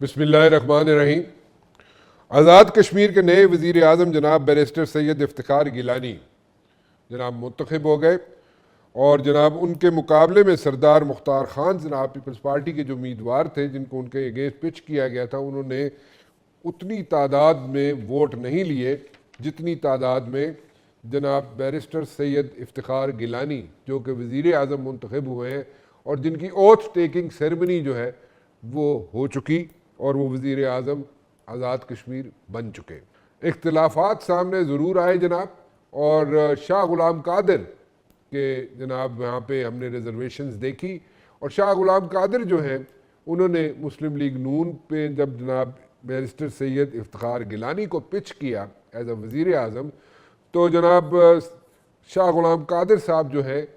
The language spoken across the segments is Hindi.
बिस्मिल्लाहिर्रहमानिर्रहीम। आज़ाद कश्मीर के नए वज़ीर आज़म जनाब बैरिस्टर सैयद इफ्तिखार गिलानी जनाब मुंतखब हो गए और जनाब उनके मुकाबले में सरदार मुख्तार ख़ान जनाब पीपल्स पार्टी के जो उम्मीदवार थे जिनको उनके अगेंस्ट पिच किया गया था, उन्होंने उतनी तादाद में वोट नहीं लिए जितनी तादाद में जनाब बैरिस्टर सैयद इफ्तिखार गिलानी जो कि वज़ीर आज़म मुंतखब हुए हैं और जिनकी ओथ टेकिंग सेरेमनी जो है वो हो चुकी और वो वज़ीर आज़म आज़ाद कश्मीर बन चुके। इख्तिलाफात सामने ज़रूर आए जनाब, और शाह ग़ुलाम कादिर के जनाब यहाँ पे हमने रिजर्वेशंस देखी और शाह ग़ुलाम कादिर जो हैं उन्होंने मुस्लिम लीग नून पे जब जनाब बैरिस्टर सैयद इफ्तिखार गिलानी को पिच किया एज अ वज़ीर आज़म, तो जनाब शाह ग़ुलाम कादिर साहब जो है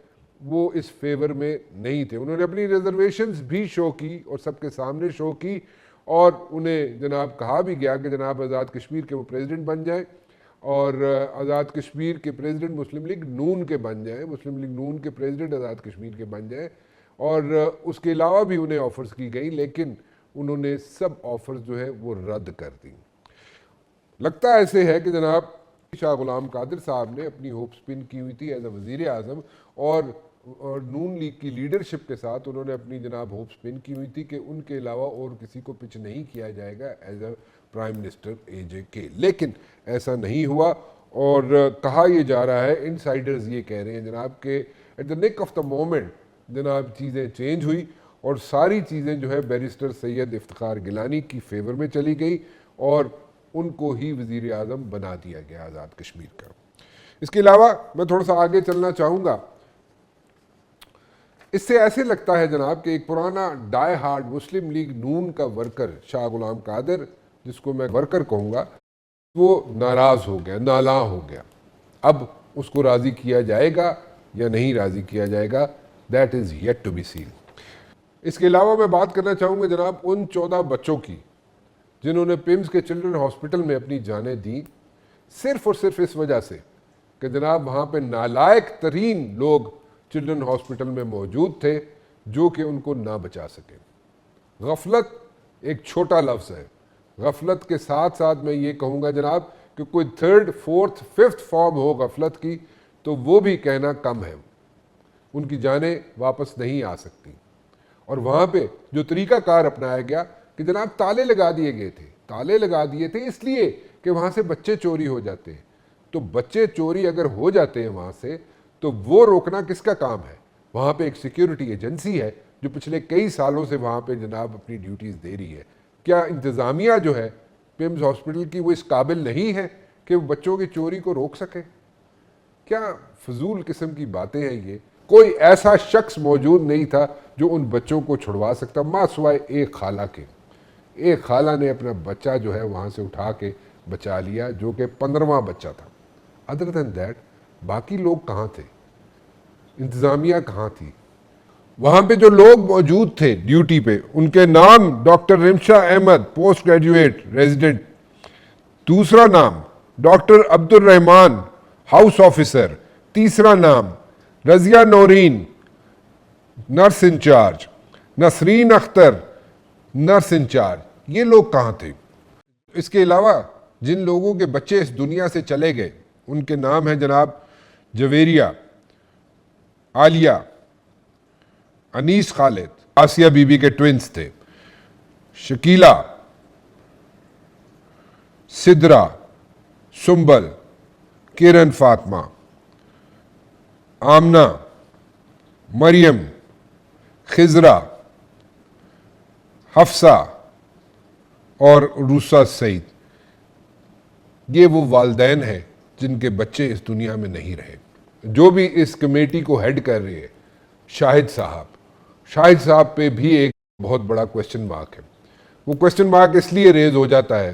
वो इस फेवर में नहीं थे। उन्होंने अपनी रिजर्वेशंस भी शो की और सबके सामने शो की और उन्हें जनाब कहा भी गया कि जनाब आज़ाद कश्मीर के वो प्रेसिडेंट बन जाए और आज़ाद कश्मीर के प्रेसिडेंट मुस्लिम लीग नून के बन जाए, मुस्लिम लीग नून के प्रेसिडेंट आज़ाद कश्मीर के बन जाए। और उसके अलावा भी उन्हें ऑफ़र्स की गई, लेकिन उन्होंने सब ऑफ़र्स जो है वो रद्द कर दी। लगता ऐसे है कि जनाब शाह ग़ुलाम कादिर साहब ने अपनी होप स्पिन की हुई थी एज अ वज़ीर आज़म और नून लीग की लीडरशिप के साथ उन्होंने अपनी जनाब होप स्पिन की हुई थी कि उनके अलावा और किसी को पिच नहीं किया जाएगा as a prime minister AJK, लेकिन ऐसा नहीं हुआ। और कहा यह जा रहा है, इनसाइडर्स ये कह रहे हैं जनाब कि at the nick of the moment जनाब चीज़ें चेंज हुई और सारी चीज़ें जो है बैरिस्टर सैयद इफ्तिखार गिलानी की फेवर में चली गई और उनको ही वज़ीर आज़म बना दिया गया आज़ाद कश्मीर का। इसके अलावा मैं थोड़ा सा आगे चलना चाहूँगा। इससे ऐसे लगता है जनाब कि एक पुराना डाई हार्ड मुस्लिम लीग नून का वर्कर शाह ग़ुलाम कादिर, जिसको मैं वर्कर कहूँगा, वो नाराज़ हो गया, नाला हो गया। अब उसको राज़ी किया जाएगा या नहीं राज़ी किया जाएगा, that is yet to be seen. इसके अलावा मैं बात करना चाहूँगा जनाब उन 14 बच्चों की जिन्होंने पिम्स के चिल्ड्रन हॉस्पिटल में अपनी जानें दी सिर्फ़ और सिर्फ इस वजह से कि जनाब वहाँ पे नालायक तरीन लोग चिल्ड्रन हॉस्पिटल में मौजूद थे जो कि उनको ना बचा सके। गफलत एक छोटा लफ्ज़ है। गफलत के साथ साथ मैं ये कहूँगा जनाब कि कोई 3rd, 4th, 5th फॉर्म हो गफलत की तो वो भी कहना कम है। उनकी जानें वापस नहीं आ सकती। और वहाँ पे जो तरीक़ाकार अपनाया गया कि जनाब ताले लगा दिए गए थे, ताले लगा दिए थे इसलिए कि वहाँ से बच्चे चोरी हो जाते हैं। तो बच्चे चोरी अगर हो जाते हैं वहाँ से तो वो रोकना किसका काम है? वहाँ पे एक सिक्योरिटी एजेंसी है जो पिछले कई सालों से वहाँ पे जनाब अपनी ड्यूटीज़ दे रही है। क्या इंतज़ामिया जो है पिम्स हॉस्पिटल की वो इस काबिल नहीं है कि वो बच्चों की चोरी को रोक सके? क्या फजूल किस्म की बातें हैं ये। कोई ऐसा शख्स मौजूद नहीं था जो उन बच्चों को छुड़वा सकता, माँ सिवाय एक खाला के। एक खाला ने अपना बच्चा जो है वहाँ से उठा के बचा लिया जो कि 15वां बच्चा था। अदर दैन दैट बाकी लोग कहाँ थे? इंतज़ामिया कहाँ थी? वहाँ पे जो लोग मौजूद थे ड्यूटी पे उनके नाम doctor Rimsha Ahmed post graduate resident, दूसरा नाम doctor Abdul Rehman house officer, तीसरा नाम Razia Naureen nurse incharge, Nasreen Akhtar nurse incharge. ये लोग कहाँ थे? इसके अलावा जिन लोगों के बच्चे इस दुनिया से चले गए उनके नाम हैं जनाब जवेरिया, आलिया, अनीस खालिद, आसिया बीबी के ट्विंस थे, शकीला, सिद्रा, सुंबल, किरण फातिमा, आमना, मरियम, खिजरा, हफ्सा और रूसा सईद। ये वो वालदैन हैं जिनके बच्चे इस दुनिया में नहीं रहे। जो भी इस कमेटी को हेड कर रहे हैं शाहिद साहब पे भी एक बहुत बड़ा क्वेश्चन मार्क है। वो क्वेश्चन मार्क इसलिए रेज हो जाता है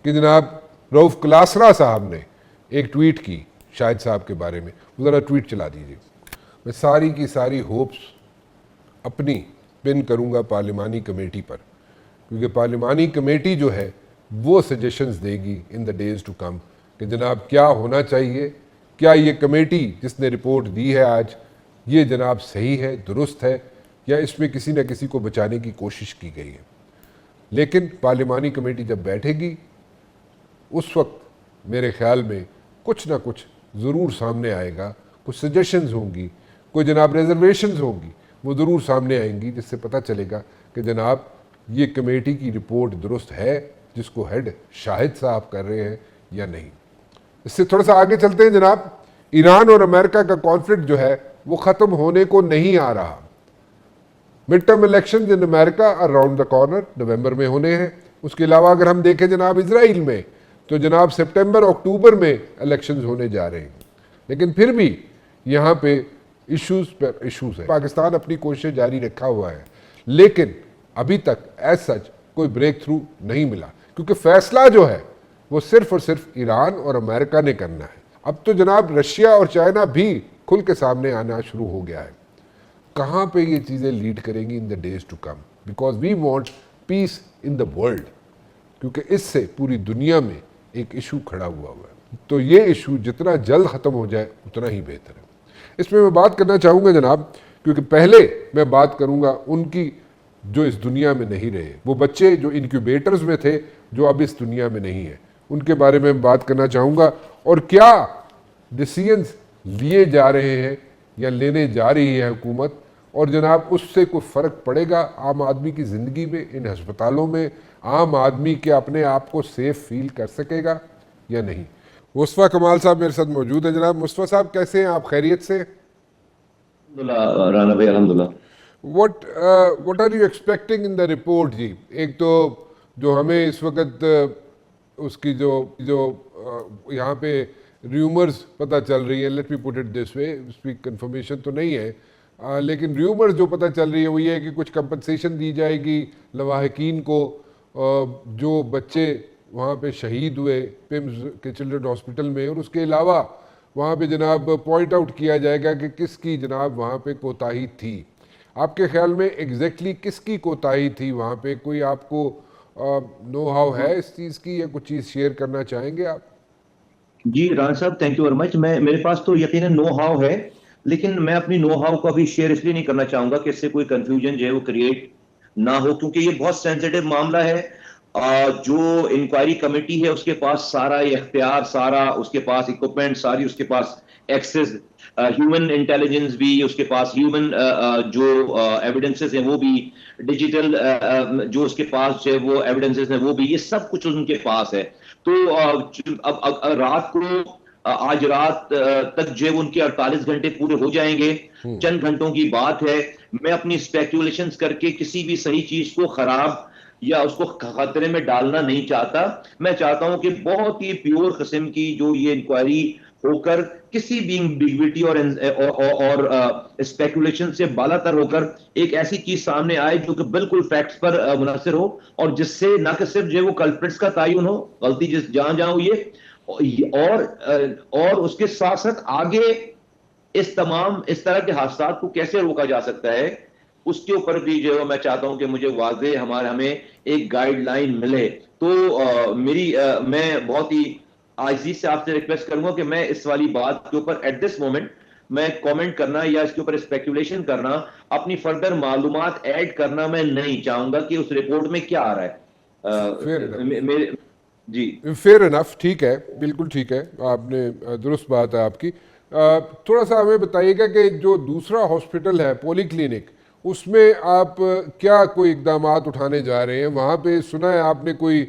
कि जनाब रऊफ क्लासरा साहब ने एक ट्वीट की शाहिद साहब के बारे में। वो ज़रा ट्वीट चला दीजिए। मैं सारी की सारी होप्स अपनी पिन करूँगा पार्लिमानी कमेटी पर, क्योंकि पार्लिमानी कमेटी जो है वो सजेशंस देगी in the days to come कि जनाब क्या होना चाहिए, क्या ये कमेटी जिसने रिपोर्ट दी है आज ये जनाब सही है, दुरुस्त है, या इसमें किसी न किसी को बचाने की कोशिश की गई है। लेकिन पार्लिमानी कमेटी जब बैठेगी उस वक्त मेरे ख्याल में कुछ ना कुछ ज़रूर सामने आएगा, कुछ सजेशंस होंगी, कोई जनाब रिजर्वेशंस होंगी, वो ज़रूर सामने आएंगी, जिससे पता चलेगा कि जनाब ये कमेटी की रिपोर्ट दुरुस्त है जिसको हेड शाहिद साहब कर रहे हैं या नहीं। इससे थोड़ा सा आगे चलते हैं जनाब। ईरान और अमेरिका का कॉन्फ्लिक्ट जो है वो ख़त्म होने को नहीं आ रहा। Mid term election in America around the corner, November में होने हैं। उसके अलावा अगर हम देखें जनाब इसराइल में, तो जनाब सितंबर अक्टूबर में इलेक्शंस होने जा रहे हैं। लेकिन फिर भी यहाँ पे इश्यूज पर इश्यूज है। पाकिस्तान अपनी कोशिश जारी रखा हुआ है, लेकिन अभी तक एज सच कोई ब्रेक थ्रू नहीं मिला, क्योंकि फैसला जो है वो सिर्फ और सिर्फ ईरान और अमेरिका ने करना है। अब तो जनाब रशिया और चाइना भी खुल के सामने आना शुरू हो गया है। कहाँ पे ये चीज़ें लीड करेंगी in the days to come, because we want peace in the world, क्योंकि इससे पूरी दुनिया में एक इशू खड़ा हुआ है। तो ये इशू जितना जल्द ख़त्म हो जाए उतना ही बेहतर है। इसमें मैं बात करना चाहूँगा जनाब, क्योंकि पहले मैं बात करूँगा उनकी जो इस दुनिया में नहीं रहे, वो बच्चे जो इनक्यूबेटर्स में थे, जो अब इस दुनिया में नहीं है, उनके बारे में बात करना चाहूँगा, और क्या डिसीजंस लिए जा रहे हैं या लेने जा रही है हुकूमत, और जनाब उससे कोई फ़र्क पड़ेगा आम आदमी की ज़िंदगी में, इन अस्पतालों में आम आदमी के अपने आप को सेफ फील कर सकेगा या नहीं। मुस्तफ़ा कमाल साहब मेरे साथ मौजूद है। जनाब मुस्तफ़ा साहब कैसे हैं आप, खैरियत से? राना भाई अल्हम्दुलिल्लाह। What are you expecting in the report जी? एक तो जो हमें इस वक्त उसकी जो जो यहाँ पे र्यूमर्स पता चल रही है, let me put it this way, उसकी कंफर्मेशन तो नहीं है, लेकिन र्यूमर्स जो पता चल रही है वो ये है कि कुछ कंपनसेशन दी जाएगी लवाहकीन को, जो बच्चे वहाँ पे शहीद हुए पिम्स के चिल्ड्रन हॉस्पिटल में, और उसके अलावा वहाँ पे जनाब पॉइंट आउट किया जाएगा कि किसकी जनाब वहाँ पे कोताही थी। आपके ख्याल में एग्जैक्टली किसकी कोताही थी वहाँ पे? कोई आपको नो हाउ है इस चीज़ की, या कुछ चीज़ शेयर करना चाहेंगे आप? जी राना साहब, थैंक यू वेरी मच। मेरे पास तो यकीनन नो हाउ है, लेकिन मैं अपनी नो हाउ को अभी शेयर इसलिए नहीं करना चाहूंगा कि इससे कोई कंफ्यूजन जो है वो क्रिएट ना हो, क्योंकि ये बहुत सेंसिटिव मामला है। जो इंक्वायरी कमेटी है उसके पास सारा ये इख्तियार, सारा उसके पास इक्विपमेंट, सारी उसके पास एक्सेस, ह्यूमन इंटेलिजेंस भी उसके पास, ह्यूमन जो एविडेंसेस हैं वो भी, डिजिटल जो उसके पास जो है वो एविडेंसेस हैं वो भी, ये सब कुछ उनके पास है। तो अब रात को आज रात तक जो है उनके 48 घंटे पूरे हो जाएंगे, चंद घंटों की बात है। मैं अपनी स्पेक्यूलेशंस करके किसी भी सही चीज को खराब या उसको खतरे में डालना नहीं चाहता। मैं चाहता हूं कि बहुत ही प्योर किस्म की जो ये इंक्वायरी होकर किसी भी एम्बिग्विटी और स्पेकुलेशन से बालातर होकर एक ऐसी चीज सामने आए जो कि बिल्कुल फैक्ट्स पर मुनहसर हो, और जिससे न कि सिर्फ जो है वो कल्प्रिट्स का तयन हो, गलती जिस जहां जहां हुई है, और उसके साथ साथ आगे इस तरह के हादसा को कैसे रोका जा सकता है, उसके ऊपर भी जो है मैं चाहता हूं कि मुझे वाज़ेह हमें एक गाइडलाइन मिले। तो मैं बहुत ही आजीज़ से आपसे रिक्वेस्ट करूंगा कि मैं इस वाली बात के ऊपर एट दिस मोमेंट मैं कमेंट करना या इसके ऊपर स्पेकुलेशन करना, अपनी फर्दर मालूमात ऐड करना मैं नहीं चाहूंगा कि उस रिपोर्ट में क्या आ रहा है। मेरे जी फेयर इनफ, ठीक है, बिल्कुल ठीक है, आपने दुरुस्त बात है आपकी। थोड़ा सा हमें बताइएगा कि जो दूसरा हॉस्पिटल है पोली क्लिनिक, उसमें आप क्या कोई इकदाम उठाने जा रहे हैं? वहाँ पे सुना है आपने कोई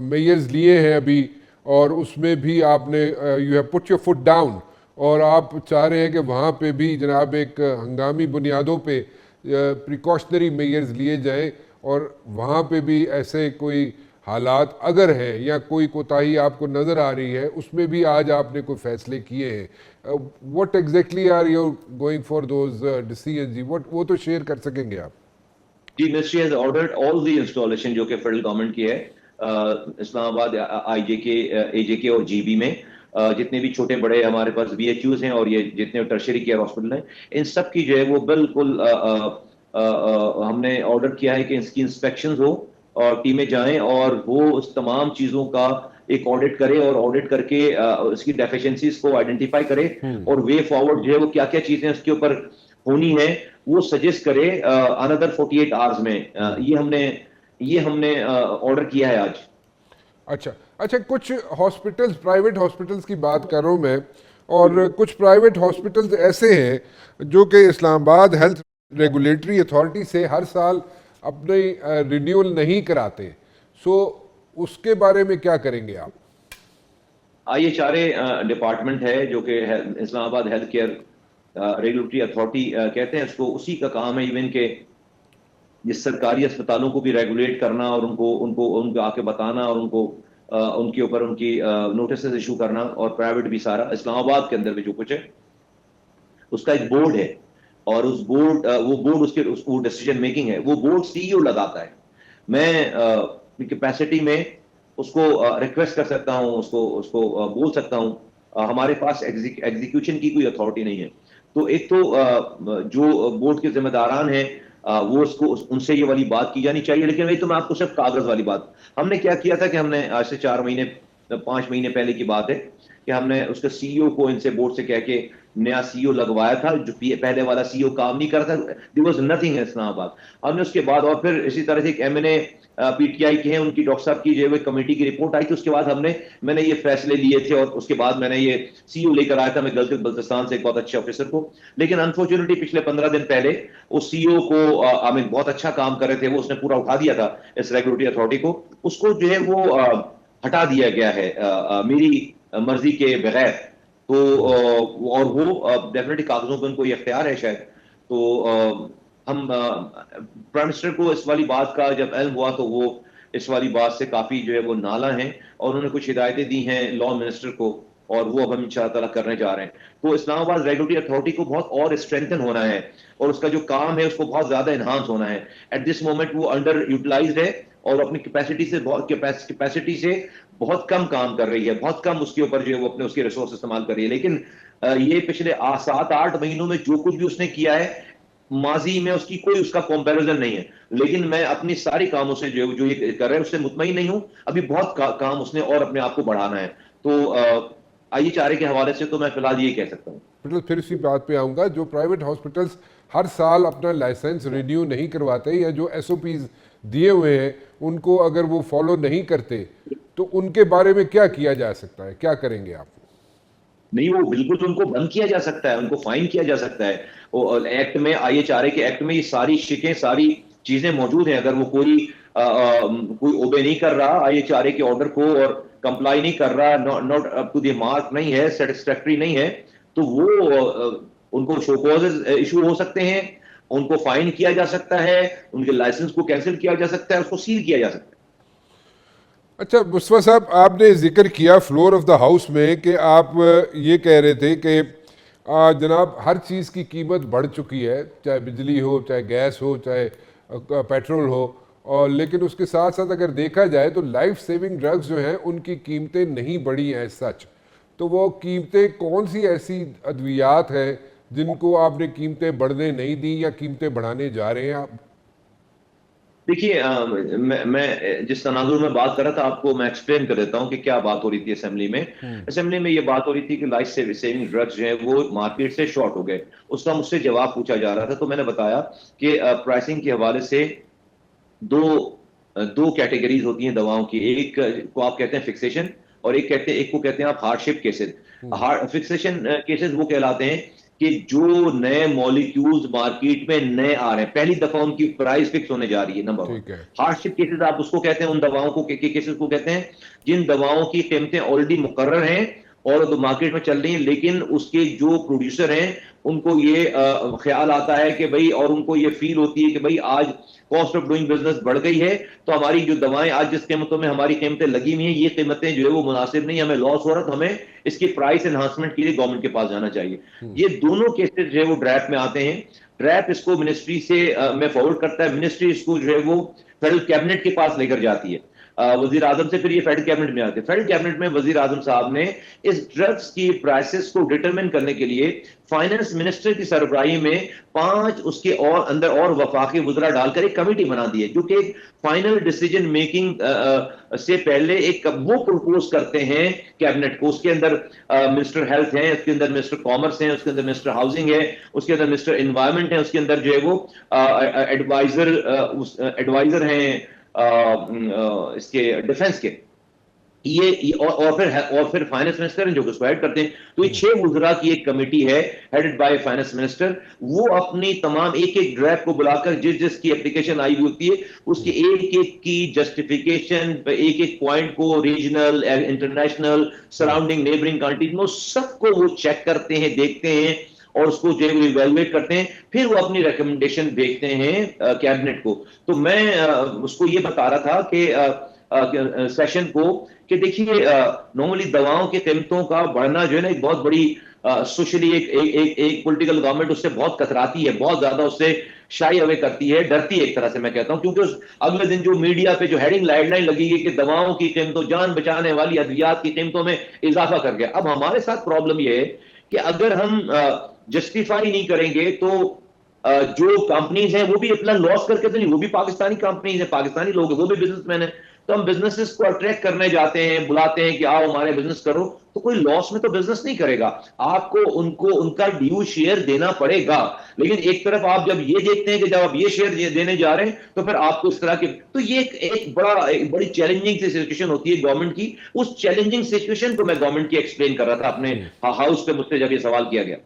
मेयर्स लिए हैं अभी, और उसमें भी आपने you have put your foot down, और आप चाह रहे हैं कि वहाँ पे भी जनाब एक हंगामी बुनियादों पे प्रिकॉशनरी मेयर्स लिए जाएं, और वहाँ पे भी ऐसे कोई हालात अगर है या कोई कोताही आपको नज़र आ रही है, उसमें भी आज आपने कोई फैसले किए हैं। What exactly are you going for those decisions जी? वो तो शेयर कर सकेंगे आप? जी, ministry has ordered all the installation जो कि फेडरल गवर्नमेंट की है, इस्लामाबाद, आईजेके, एजेके और जीबी में जितने भी छोटे बड़े हमारे पास बीएचयूज हैं और ये जितने टर्शरी केयर हॉस्पिटल हैं, इन सब की जो है वो बिल्कुल हमने ऑर्डर किया है कि इसकी इंस्पेक्शन हो और टीमें जाएं और वो उस तमाम चीजों का एक ऑडिट करे, और ऑडिट करके उसकी डेफिशिएंसीज को आइडेंटिफाई करे, और वे फॉरवर्ड जो है वो क्या क्या चीजें उसके ऊपर होनी है वो सजेस्ट करे अनदर 48 आवर्स में। ये हमने ये हमने ऑर्डर किया है आज। अच्छा अच्छा, कुछ हॉस्पिटल्स, प्राइवेट हॉस्पिटल्स की बात कर रहा हूँ मैं, और कुछ प्राइवेट हॉस्पिटल्स ऐसे हैं जो कि इस्लामाबाद हेल्थ रेगुलेटरी अथॉरिटी से हर साल अपने रिन्यूअल नहीं कराते। सो उसके बारे में क्या करेंगे आप? ये सारे डिपार्टमेंट है जो कि Islamabad health care regulatory authority कहते हैं उसको, उसी का काम है इवन के जिस सरकारी अस्पतालों को भी रेगुलेट करना और उनको उनको उनको आके बताना और उनको उनके ऊपर उनकी नोटिस इशू करना, और प्राइवेट भी सारा इस्लामाबाद के अंदर भी जो कुछ है उसका एक बोर्ड है। और उस बोर्ड वो बोर्ड वो डिसीजन मेकिंग है, वो बोर्ड सीईओ लगाता है। मैं कैपेसिटी में उसको रिक्वेस्ट कर सकता हूं, उसको उसको बोल सकता हूं। हमारे पास एग्जीक्यूशन की कोई अथॉरिटी नहीं है। तो एक तो जो बोर्ड के जिम्मेदारान हैं वो उसको उनसे ये वाली बात की जानी चाहिए। लेकिन वही तो मैं आपको सिर्फ कागज वाली बात, हमने क्या किया था कि हमने आज से 4 महीने 5 महीने पहले की बात है कि हमने उसके सीईओ को इनसे बोर्ड से कह के नया सीईओ लगवाया था। जो पहले वाला सीईओ काम नहीं कर रहा था, there was nothing in Islamabad. हमने उसके बाद और फिर इसी तरह से एक एमएनए पीटीआई के हैं, उनकी डॉक्टर साहब की जो है कमेटी की रिपोर्ट आई थी, उसके बाद मैंने ये फैसले लिए थे और उसके बाद मैंने ये सीईओ लेकर आया था मैं गिलगित बल्तिस्तान से एक बहुत अच्छे ऑफिसर को। लेकिन अनफॉर्चुनेटली पिछले 15 दिन पहले उस सीईओ को आई मीन बहुत अच्छा काम कर रहे थे वो, उसने पूरा उठा दिया था इस रेगुलेटरी अथॉरिटी को, उसको जो है वो हटा दिया गया है मेरी मर्जी के बगैर। तो और वो डेफिनेटली कागजों पे उनको ये इख्तियार है शायद। तो हम प्राइम मिनिस्टर को इस वाली बात का जब इल्म हुआ तो वो इस वाली बात से काफी जो है वो नाला है, और उन्होंने कुछ हिदायतें दी हैं लॉ मिनिस्टर को, और वो अब हम इंशाअल्लाह ताला करने जा रहे हैं। तो इस्लामाबाद रेगुलेटरी अथॉरिटी को बहुत और स्ट्रेंथन होना है, और उसका जो काम है उसको बहुत ज्यादा एनहांस होना है। एट दिस मोमेंट वो अंडर यूटिलाइज्ड है और अपनी कैपेसिटी से बहुत कम काम कर रही है, बहुत कम उसके ऊपर जो है वो अपने उसके रिसोर्स इस्तेमाल कर रही है। लेकिन ये पिछले 7-8 महीनों में जो कुछ भी उसने किया है, माजी में उसकी कोई उसका कंपैरिजन नहीं है। लेकिन मैं अपनी सारी कामों से जो ये कर रहे हैं उससे मुतमईन नहीं हूं। अभी बहुत काम उसने और अपने आप को बढ़ाना है। तो आइए चारे के हवाले से तो मैं फिलहाल ये कह सकता हूं। मतलब फिर इसी बात पे आऊँगा, जो प्राइवेट हॉस्पिटल्स हर साल अपना लाइसेंस रिन्यू नहीं करवाते या जो एसओपीज दिए हुए हैं उनको अगर वो फॉलो नहीं करते तो उनके बारे में क्या किया जा सकता है, क्या करेंगे आप? नहीं, वो बिल्कुल उनको बंद किया जा सकता है, उनको फाइन किया जा सकता है। एक्ट में, IHRA के एक्ट में ये सारी शिकें, सारी चीजें मौजूद हैं। अगर वो कोई ओबे नहीं कर रहा IHRA के ऑर्डर को और कंप्लाई नहीं कर रहा, not up to the mark नहीं है, सेटिस्फैक्टरी नहीं है, तो वो उनको शो कॉजेज इशू हो सकते हैं, उनको फाइन किया जा सकता है, उनके लाइसेंस को कैंसिल किया जा सकता है, उसको सील किया जा सकता है। अच्छा मुस्तफा साहब, आपने जिक्र किया फ्लोर ऑफ द हाउस में कि आप ये कह रहे थे कि जनाब हर चीज़ की कीमत बढ़ चुकी है, चाहे बिजली हो, चाहे गैस हो, चाहे पेट्रोल हो, और लेकिन उसके साथ साथ अगर देखा जाए तो लाइफ सेविंग ड्रग्स जो हैं उनकी कीमतें नहीं बढ़ी हैं सच। तो वो कीमतें कौन सी ऐसी अद्वियात हैं जिनको आपने कीमतें बढ़ने नहीं दी या कीमतें बढ़ाने जा रहे हैं आप? देखिए, मैं जिस तनाजुर में बात कर रहा था आपको मैं एक्सप्लेन कर देता हूं कि क्या बात हो रही थी असेंबली में। असेंबली में ये बात हो रही थी कि लाइफ सेविंग ड्रग्स जो है वो मार्केट से शॉर्ट हो गए। उसका मुझसे जवाब पूछा जा रहा था, तो मैंने बताया कि प्राइसिंग के हवाले से दो दो कैटेगरीज होती हैं दवाओं की। एक को आप कहते हैं फिक्सेशन, और एक को कहते हैं आप हार्डशिप केसेस। फिक्सेशन केसेस वो कहलाते हैं कि जो नए मॉलिक्यूल्स मार्केट में नए आ रहे हैं, पहली दफा उनकी प्राइस फिक्स होने जा रही है, नंबर 1। ठीक है। हार्डशिप केसेस आप उसको कहते हैं, उन दवाओं को केसेस को कहते हैं जिन दवाओं की कीमतें ऑलरेडी मुकर्रर हैं और तो मार्केट में चल रही हैं, लेकिन उसके जो प्रोड्यूसर हैं उनको ये ख्याल आता है कि भाई, और उनको ये फील होती है कि भाई आज कॉस्ट ऑफ डूइंग बिजनेस बढ़ गई है, तो हमारी जो दवाएं आज जिस कीमतों में हमारी कीमतें लगी हुई हैं, ये कीमतें जो है वो मुनासिब नहीं, हमें लॉस हो रहा, तो हमें इसकी प्राइस एनहांसमेंट के लिए गवर्नमेंट के पास जाना चाहिए। ये दोनों केसेस जो है वो ड्रैप में आते हैं। ड्रैप इसको मिनिस्ट्री से में फॉरवर्ड करता है, मिनिस्ट्री इसको जो है वो फेडरल कैबिनेट के पास लेकर जाती है, वजीर आजम से फिर ये फेडरल कैबिनेट में आते हैं। फेडरल कैबिनेट में वजीर आजम साहब ने इस ड्रग्स की प्राइसेस को डिटरमिन करने के लिए फाइनेंस मिनिस्टर की सरबराही में 5 उसके और अंदर और वफाकी वज़रा डालकर एक कमेटी बना दी है, जो कि फाइनल डिसीजन मेकिंग से पहले एक वो प्रपोज करते हैं कैबिनेट को। उसके अंदर मिनिस्टर हेल्थ है, उसके अंदर मिनिस्टर कॉमर्स है, उसके अंदर मिनिस्टर हाउसिंग है, उसके अंदर मिनिस्टर एनवायरमेंट है, उसके अंदर जो है वो एडवाइजर हैं इसके डिफेंस के, और फिर फाइनेंस मिनिस्टर जो उसको हेड करते हैं। तो ये 6 वुज़रा की एक कमेटी है हेडेड बाय फाइनेंस मिनिस्टर। वो अपनी तमाम एक एक ड्राफ्ट को बुलाकर जिस जिसकी एप्लीकेशन आई हुई होती है उसके एक एक की जस्टिफिकेशन, एक एक पॉइंट को regional, international, surrounding neighbouring countries में सबको वो चेक करते हैं, देखते हैं और उसको जो है इवेलुएट करते हैं। फिर वो अपनी रिकमेंडेशन भेजते हैं कैबिनेट को। तो मैं उसको ये बता रहा था कि सेशन को कि देखिए नॉर्मली दवाओं की कीमतों का बढ़ना जो है ना एक बहुत बड़ी सोशली एक पॉलिटिकल गवर्नमेंट उससे बहुत कतराती है, बहुत ज्यादा उससे शाई अवे करती है, डरती है एक तरह से मैं कहता हूं, क्योंकि उस अगले दिन जो मीडिया पे जो हेडिंग हेडलाइन लगी है कि दवाओं की कीमतों, जान बचाने वाली अद्वियात की कीमतों में इजाफा कर गया। अब हमारे साथ प्रॉब्लम यह है कि अगर हम जस्टिफाई नहीं करेंगे तो जो कंपनीज हैं वो भी अपना लॉस करके तो नहीं, वो भी पाकिस्तानी कंपनीज है, पाकिस्तानी लोग हैं, वो भी बिजनेसमैन है। तो हम बिजनेसेस को अट्रैक्ट करने जाते हैं, बुलाते हैं कि आओ हमारे बिजनेस करो, तो कोई लॉस में तो बिजनेस नहीं करेगा। आपको उनको उनका ड्यू शेयर देना पड़ेगा। लेकिन एक तरफ आप जब ये देखते हैं कि जब आप ये शेयर देने जा रहे हैं तो फिर आपको इस तरह के, तो ये एक बड़ी चैलेंजिंग सिचुएशन होती है गवर्नमेंट की। उस चैलेंजिंग सिचुएशन को मैं गवर्नमेंट की एक्सप्लेन कर रहा था अपने हाउस पे, मुझसे जब ये सवाल किया गया।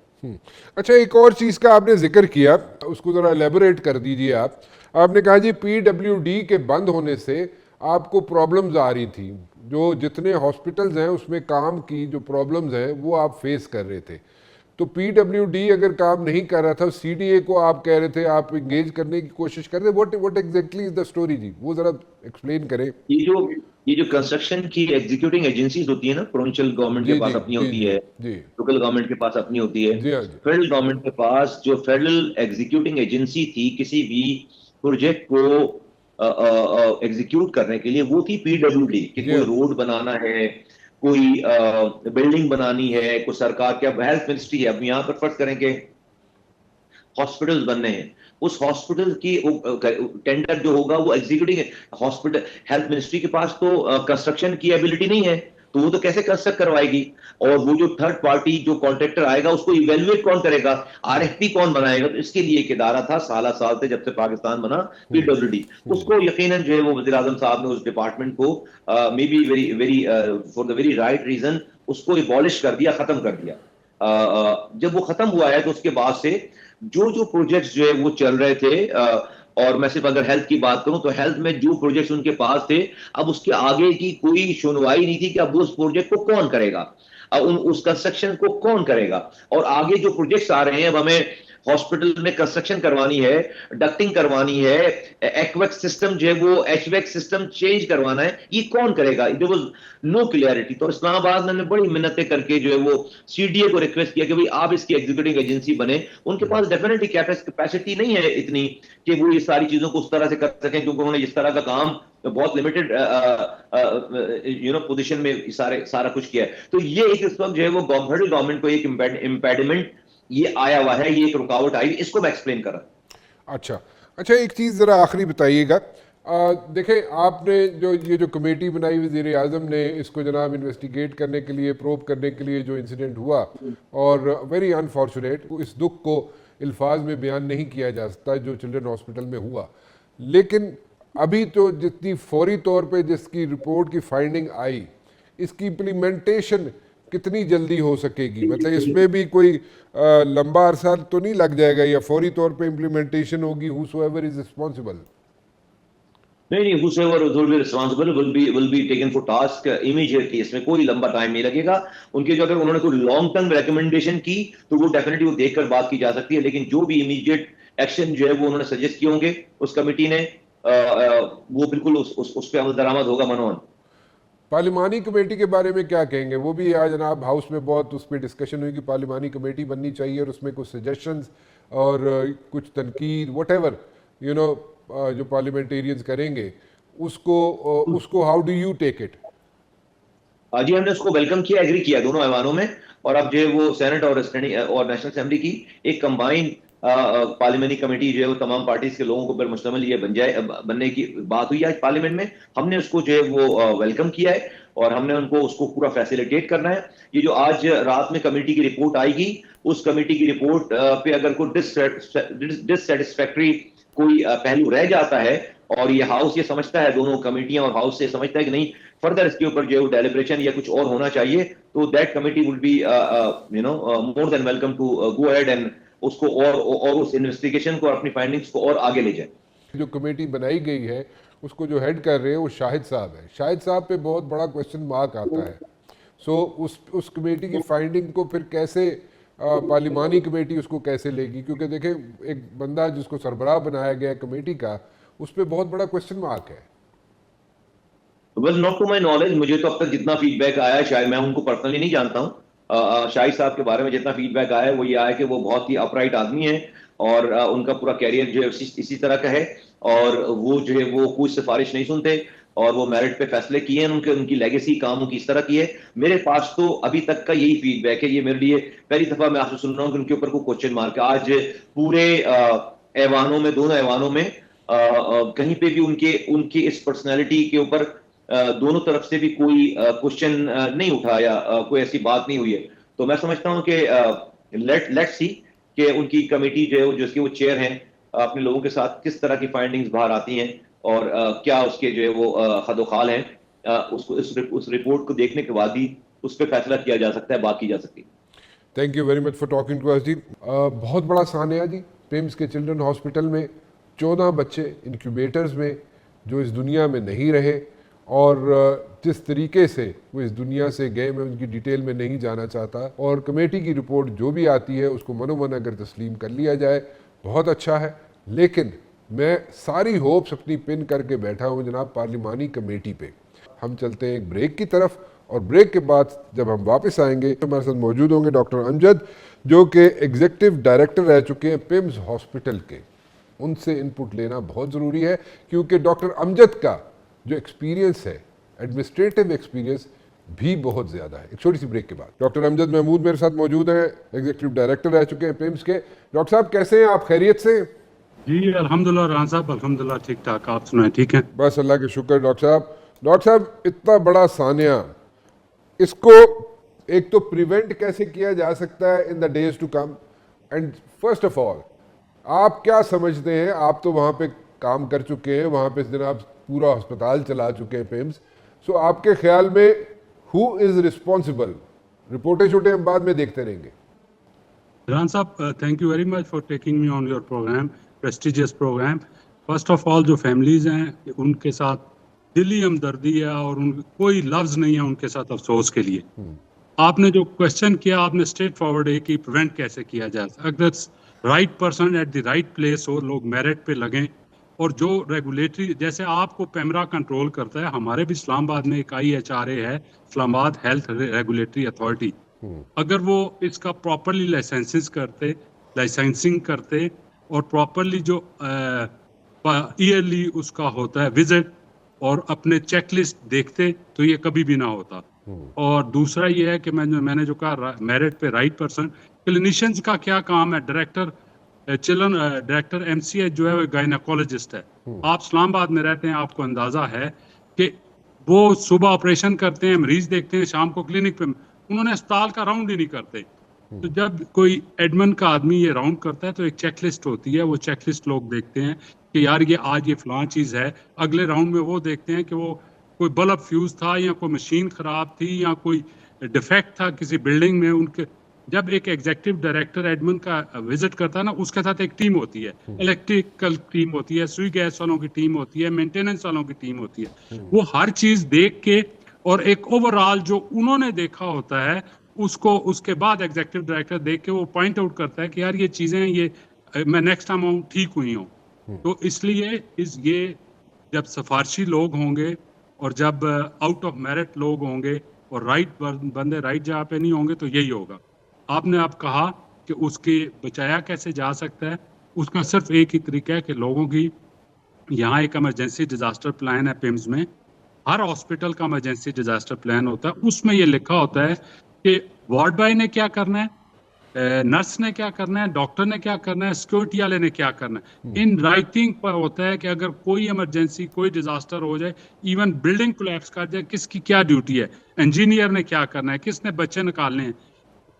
अच्छा, एक और चीज का आपने जिक्र किया, उसको जरा एलेबोरेट कर दीजिए आप। आपने कहा जी पीडब्ल्यूडी के बंद होने से आपको प्रॉब्लम्स आ रही थी, जो जितने हॉस्पिटल्स हैं उसमें काम की जो प्रॉब्लम्स हैं वो आप फेस कर रहे थे। तो पीडब्ल्यूडी अगर काम नहीं कर रहा था, सीडीए को आप कह रहे थे आप इंगेज करने की कोशिश कर रहे थे, what exactly is the story जी, वो जरा एक्सप्लेन करें। ये जो कंस्ट्रक्शन की एग्जीक्यूटिंग एजेंसीज होती है ना, प्रोविंशियल गवर्नमेंट के पास अपनी होती है, लोकल गवर्नमेंट के पास अपनी होती है, फेडरल गवर्नमेंट के पास जो फेडरल एग्जीक्यूटिंग एजेंसी थी किसी भी प्रोजेक्ट को एग्जीक्यूट करने के लिए, वो थी पीडब्ल्यूडी। कि कोई रोड बनाना है, कोई बिल्डिंग बनानी है, कोई सरकार क्या हेल्थ मिनिस्ट्री है, अब यहाँ पर फर्ज करेंगे हॉस्पिटल्स बनने हैं, उस हॉस्पिटल की टेंडर जो होगा वो एग्जीक्यूटिव हॉस्पिटल हेल्थ मिनिस्ट्री के पास तो कंस्ट्रक्शन की एबिलिटी नहीं है, तो वो तो कैसे कंस्ट्रक्ट करवाएगी। और वो जो थर्ड पार्टी जो कॉन्ट्रैक्टर आएगा उसको इवेल्युएट कौन करेगा, आरएफपी कौन बनाएगा। तो इसके लिए एक इदारा था साल से जब से पाकिस्तान बना, पीडब्ल्यूडी। उसको यकीनन जो है वो वज़ीर आज़म साहब ने उस डिपार्टमेंट को maybe very very for the very right reason उसको एबॉलिश कर दिया, खत्म कर दिया। जब वो खत्म हुआ है तो उसके बाद से जो प्रोजेक्ट्स जो है वो चल रहे थे, और मैं सिर्फ अगर हेल्थ की बात करूं तो हेल्थ में जो प्रोजेक्ट्स उनके पास थे, अब उसके आगे की कोई सुनवाई नहीं थी कि अब उस प्रोजेक्ट को कौन करेगा, अब उस कंस्ट्रक्शन को कौन करेगा। और आगे जो प्रोजेक्ट्स आ रहे हैं, अब हमें हॉस्पिटल में कंस्ट्रक्शन करवानी है, डक्टिंग करवानी है, एक्वेक सिस्टम जो है वो एचवेक सिस्टम चेंज करवाना है, ये कौन करेगा। There was no clarity. तो इस्लामाबाद ने बड़ी मिन्नतें करके जो है वो सीडीए को रिक्वेस्ट किया कि भाई आप इसकी एग्जीक्यूटिव एजेंसी बने। उनके पास डेफिनेटली कैपेसिटी नहीं है इतनी कि वो ये सारी चीजों को उस तरह से कर सकें, क्योंकि उन्होंने इस तरह का काम बहुत लिमिटेड पोजीशन में सारा कुछ किया है। तो ये एक इस वक्त जो है वो फेडरल गवर्नमेंट को एक इम्पेडिमेंट ये आया हुआ है, ये एक रुकावट आई, इसको मैं एक्सप्लेन कर रहा हूं। अच्छा, एक चीज़ ज़रा आखिरी बताइएगा। देखें, आपने ये जो कमेटी बनाई वज़ीर आज़म ने, इसको जनाब इन्वेस्टिगेट करने के लिए, प्रोब करने के लिए, जो इंसिडेंट हुआ, और वेरी अनफॉर्चुनेट, इस दुख को अल्फाज में बयान नहीं किया जा सकता जो चिल्ड्रन हॉस्पिटल में हुआ। लेकिन अभी तो जितनी फौरी तौर पे जिसकी रिपोर्ट की फाइंडिंग आई, इसकी इम्प्लीमेंटेशन कितनी जल्दी हो सकेगी, मतलब इसमें भी कोई लंबा अरसा तो नहीं लग जाएगा, या फौरी तौर पे इम्प्लीमेंटेशन होगी, whosoever is responsible? नहीं, whosoever will be responsible will be taken for task immediately। इसमें कोई लंबा टाइम नहीं लगेगा। उनके जो अगर उन्होंने कोई लॉन्ग टर्म रिकमेंडेशन की तो वो डेफिनेटली वो देखकर बात की जा सकती है, लेकिन जो भी इमीडिएट एक्शन जो है वो उन्होंने सजेस्ट किए होंगे उस कमेटी ने, वो बिल्कुल उस पर अमल दरामद होगा। मनोहर, पार्लिमानी कमेटी के बारे में क्या कहेंगे? वो भी आज जनाब हाउस में बहुत उस पर डिस्कशन हुई कि पार्लिमानी कमेटी बननी चाहिए और उसमें कुछ सजेशंस और कुछ तनकीद व्हाटएवर जो पार्लियामेंटेरियंस करेंगे उसको how do you take it? जी, हमने उसको वेलकम किया, एग्री किया दोनों ऐवानों में। और अब जो है वो सेनेट और नेशनल असेंबली की एक कंबाइंड पार्लियामेंट्री कमेटी जो है वो तमाम पार्टीज के लोगों को पर मुश्तमिल ये बनने की बात हुई आज पार्लियामेंट में। हमने उसको जो है वो वेलकम किया है और हमने उनको उसको पूरा फैसिलिटेट करना है। ये जो आज रात में कमेटी की रिपोर्ट आएगी, उस कमेटी की रिपोर्ट पे अगर कोई डिससेटिस्फैक्टरी कोई पहलू रह जाता है और ये हाउस ये समझता है, दोनों कमेटियां और हाउस से समझता है कि नहीं फर्दर इसके ऊपर जो है डेलिब्रेशन या कुछ और होना चाहिए, तो that committee will be more than welcome to go ahead and उसको और उस इन्वेस्टिगेशन को और अपनी फाइंडिंग्स को और आगे ले जाए। जो कमेटी बनाई गई है उसको जो हेड कर रहे हैं वो शाहिद साहब है। शाहिद साहब पे बहुत बड़ा क्वेश्चन मार्क आता है। सो उस कमेटी की फाइंडिंग को फिर कैसे पार्लिमानी कमेटी उसको कैसे लेगी, क्योंकि देखें एक बंदा जिसको सरबराह बनाया गया कमेटी का, उस पर बहुत बड़ा क्वेश्चन मार्क है। Well not to my knowledge, मुझे तो अब तक जितना फीडबैक आया है, शायद मैं उनको पर्सनली नहीं जानता हूँ, शाहिद साहब के बारे में जितना फीडबैक आया है वो ये आया कि वो बहुत ही अपराइट आदमी है और उनका पूरा कैरियर जो है इसी तरह का है, और वो जो है वो कोई सिफारिश नहीं सुनते और वो मेरिट पे फैसले किए हैं, उनकी लेगेसी काम उनकी इस तरह की है। मेरे पास तो अभी तक का यही फीडबैक है। ये मेरे लिए पहली दफा मैं आपसे सुन रहा हूँ कि उनके ऊपर कोई क्वेश्चन मार्क है। आज पूरे ऐवानों में, दोनों ऐवानों में कहीं पे भी उनकी इस पर्सनैलिटी के ऊपर दोनों तरफ से भी कोई क्वेश्चन नहीं उठा या कोई ऐसी बात नहीं हुई है। तो मैं समझता हूं कि लेट्स सी कि उनकी कमेटी जो है जिसके वो चेयर हैं, अपने लोगों के साथ किस तरह की फाइंडिंग्स बाहर आती हैं और क्या उसके जो है वो हदोखाल हैं, उसको उस रिपोर्ट को देखने के बाद ही उस पर फैसला किया जा सकता है, बात की जा सकती है। Thank you very much for talking to us जी। बहुत बड़ा सानिया जी, पिम्स के चिल्ड्रन हॉस्पिटल में 14 बच्चे इंक्यूबेटर्स में जो इस दुनिया में नहीं रहे, और जिस तरीके से वो इस दुनिया से गए, मैं उनकी डिटेल में नहीं जाना चाहता, और कमेटी की रिपोर्ट जो भी आती है उसको मनोमन अगर तस्लीम कर लिया जाए बहुत अच्छा है। लेकिन मैं सारी होप्स अपनी पिन करके बैठा हूँ जनाब पार्लिमानी कमेटी पे। हम चलते हैं एक ब्रेक की तरफ, और ब्रेक के बाद जब हम वापस आएंगे तो हमारे साथ मौजूद होंगे डॉक्टर अमजद, जो कि एग्जीक्यूटिव डायरेक्टर रह चुके हैं पिम्स हॉस्पिटल के। उनसे इनपुट लेना बहुत ज़रूरी है, क्योंकि डॉक्टर अमजद का जो एक्सपीरियंस है, एडमिनिस्ट्रेटिव एक्सपीरियंस भी बहुत ज़्यादा है। एक छोटी सी ब्रेक के बाद डॉक्टर अमजद महमूद मेरे साथ मौजूद हैं, एग्जीक्यूटिव डायरेक्टर रह चुके हैं पिम्स के। डॉक्टर साहब कैसे हैं आप, खैरियत से? जी अल्हम्दुलिल्लाह रान साहब, अल्हम्दुलिल्लाह ठीक ठाक। आप सुनाएं, ठीक है? बस अल्लाह के शुक्र। डॉक्टर साहब इतना बड़ा सानिया, इसको एक तो प्रिवेंट कैसे किया जा सकता है in the days to come, and first of all आप क्या समझते हैं? आप तो वहाँ पे काम कर चुके हैं, वहाँ पे जनाब पूरा अस्पताल चला चुके हैं पिम्स। सो आपके ख्याल में हु इज़ रिस्पॉन्सिबल? रिपोर्टें छोटे हम बाद में देखते रहेंगे। रान साहब, thank you very much for taking me on your programme, prestigious programme. First of all जो फैमिलीज हैं उनके साथ दिली हमदर्दी है और कोई लफ्ज़ नहीं है उनके साथ अफसोस के लिए। आपने जो क्वेश्चन किया, आपने स्ट्रेट फॉरवर्ड है कि प्रिवेंट कैसे किया जाए। अगर right person at the right place हो, लोग मेरिट पे लगें, और जो रेगुलेटरी, जैसे आपको पैमरा कंट्रोल करता है, हमारे भी इस्लामाबाद में एक IHRA है, इस्लामाबाद हेल्थ रेगुलेटरी अथॉरिटी। अगर वो इसका प्रॉपरली लाइसेंसिंग करते और प्रॉपरली जो ईयरली उसका होता है विजिट और अपने चेकलिस्ट देखते, तो ये कभी भी ना होता। और दूसरा ये है कि मैंने जो कहा मेरिट पे राइट पर्सन, क्लिनिशियंस का क्या काम है? डायरेक्टर MCH जो है वो गायनेकोलॉजिस्ट है। आप इस्लामाबाद में रहते हैं, आपको अंदाजा है कि वो सुबह ऑपरेशन करते हैं, मरीज देखते हैं, शाम को क्लिनिक पे, उन्होंने अस्पताल का राउंड ही नहीं करते। तो जब कोई एडमिन का आदमी ये राउंड करता है तो एक चेकलिस्ट होती है, वो चेकलिस्ट लोग देखते हैं कि यार ये आज ये फलां चीज़ है। अगले राउंड में वो देखते हैं कि वो कोई बल्ब फ्यूज था या कोई मशीन खराब थी या कोई डिफेक्ट था किसी बिल्डिंग में। उनके जब एक एग्जीक्यूटिव डायरेक्टर एडमिन का विजिट करता है ना, उसके साथ एक टीम होती है, इलेक्ट्रिकल टीम होती है, सुई गैस वालों की टीम होती है, मेंटेनेंस वालों की टीम होती है। वो हर चीज़ देख के और एक ओवरऑल जो उन्होंने देखा होता है उसको उसके बाद एग्जीक्यूटिव डायरेक्टर देख के वो पॉइंट आउट करता है कि यार ये चीज़ें ये मैं नेक्स्ट टाइम आऊँ ठीक हुई हूँ। तो इसलिए ये जब सिफारशी लोग होंगे और जब आउट ऑफ मेरिट लोग होंगे और राइट बंदे राइट जगह पे नहीं होंगे तो यही होगा। आपने आप कहा कि उसके बचाया कैसे जा सकता है, उसका सिर्फ एक ही तरीका है कि लोगों की, यहाँ एक इमरजेंसी डिजास्टर प्लान है पिम्स में, हर हॉस्पिटल का इमरजेंसी डिजास्टर प्लान होता है। उसमें ये लिखा होता है कि वार्ड बॉय ने क्या करना है, नर्स ने क्या करना है, डॉक्टर ने क्या करना है, सिक्योरिटी वाले ने क्या करना है। इन राइटिंग पर होता है कि अगर कोई इमरजेंसी, कोई डिजास्टर हो जाए, इवन बिल्डिंग कोलैप्स कर जाए, किसकी क्या ड्यूटी है, इंजीनियर ने क्या करना है, किसने बच्चे निकालने हैं,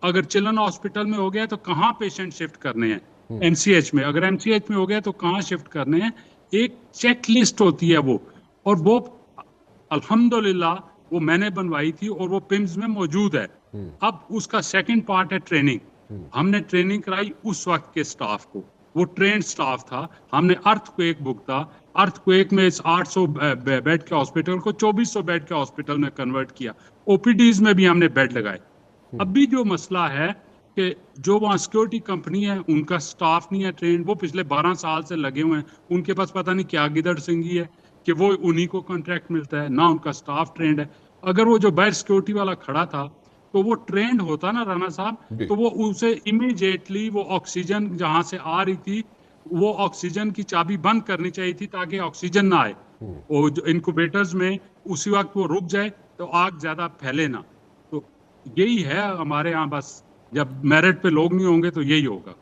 अगर चिल्ड्रन हॉस्पिटल में हो गया तो कहाँ पेशेंट शिफ्ट करने हैं, MCH में, अगर MCH में हो गया तो कहाँ शिफ्ट करने हैं, एक चेक लिस्ट होती है वो, और वो अल्हम्दुलिल्लाह वो मैंने बनवाई थी और वो पिम्स में मौजूद है। अब उसका सेकंड पार्ट है ट्रेनिंग। हमने ट्रेनिंग कराई उस वक्त के स्टाफ को, वो ट्रेंड स्टाफ था। हमने अर्थक्वेक भुगता, अर्थक्वेक में इस 800 बेड के हॉस्पिटल को 2400 बेड के हॉस्पिटल में कन्वर्ट किया। ओपीडीज में भी हमने बेड लगाए। अब भी जो मसला है कि जो वहाँ सिक्योरिटी कंपनी है उनका स्टाफ नहीं है ट्रेंड, वो पिछले 12 साल से लगे हुए हैं, उनके पास पता नहीं क्या गिदड़ सिंगी है कि वो उन्हीं को कॉन्ट्रैक्ट मिलता है, ना उनका स्टाफ ट्रेंड है। अगर वो जो बाहर सिक्योरिटी वाला खड़ा था तो वो ट्रेंड होता ना राना साहब, तो वो उसे इमीडिएटली वो ऑक्सीजन जहां से आ रही थी वो ऑक्सीजन की चाबी बंद करनी चाहिए थी ताकि ऑक्सीजन ना आए, वो जो इनक्यूबेटर्स में उसी वक्त वो रुक जाए तो आग ज्यादा फैले ना। तो यही है हमारे यहाँ, बस जब मेरिट पे लोग नहीं होंगे तो यही होगा।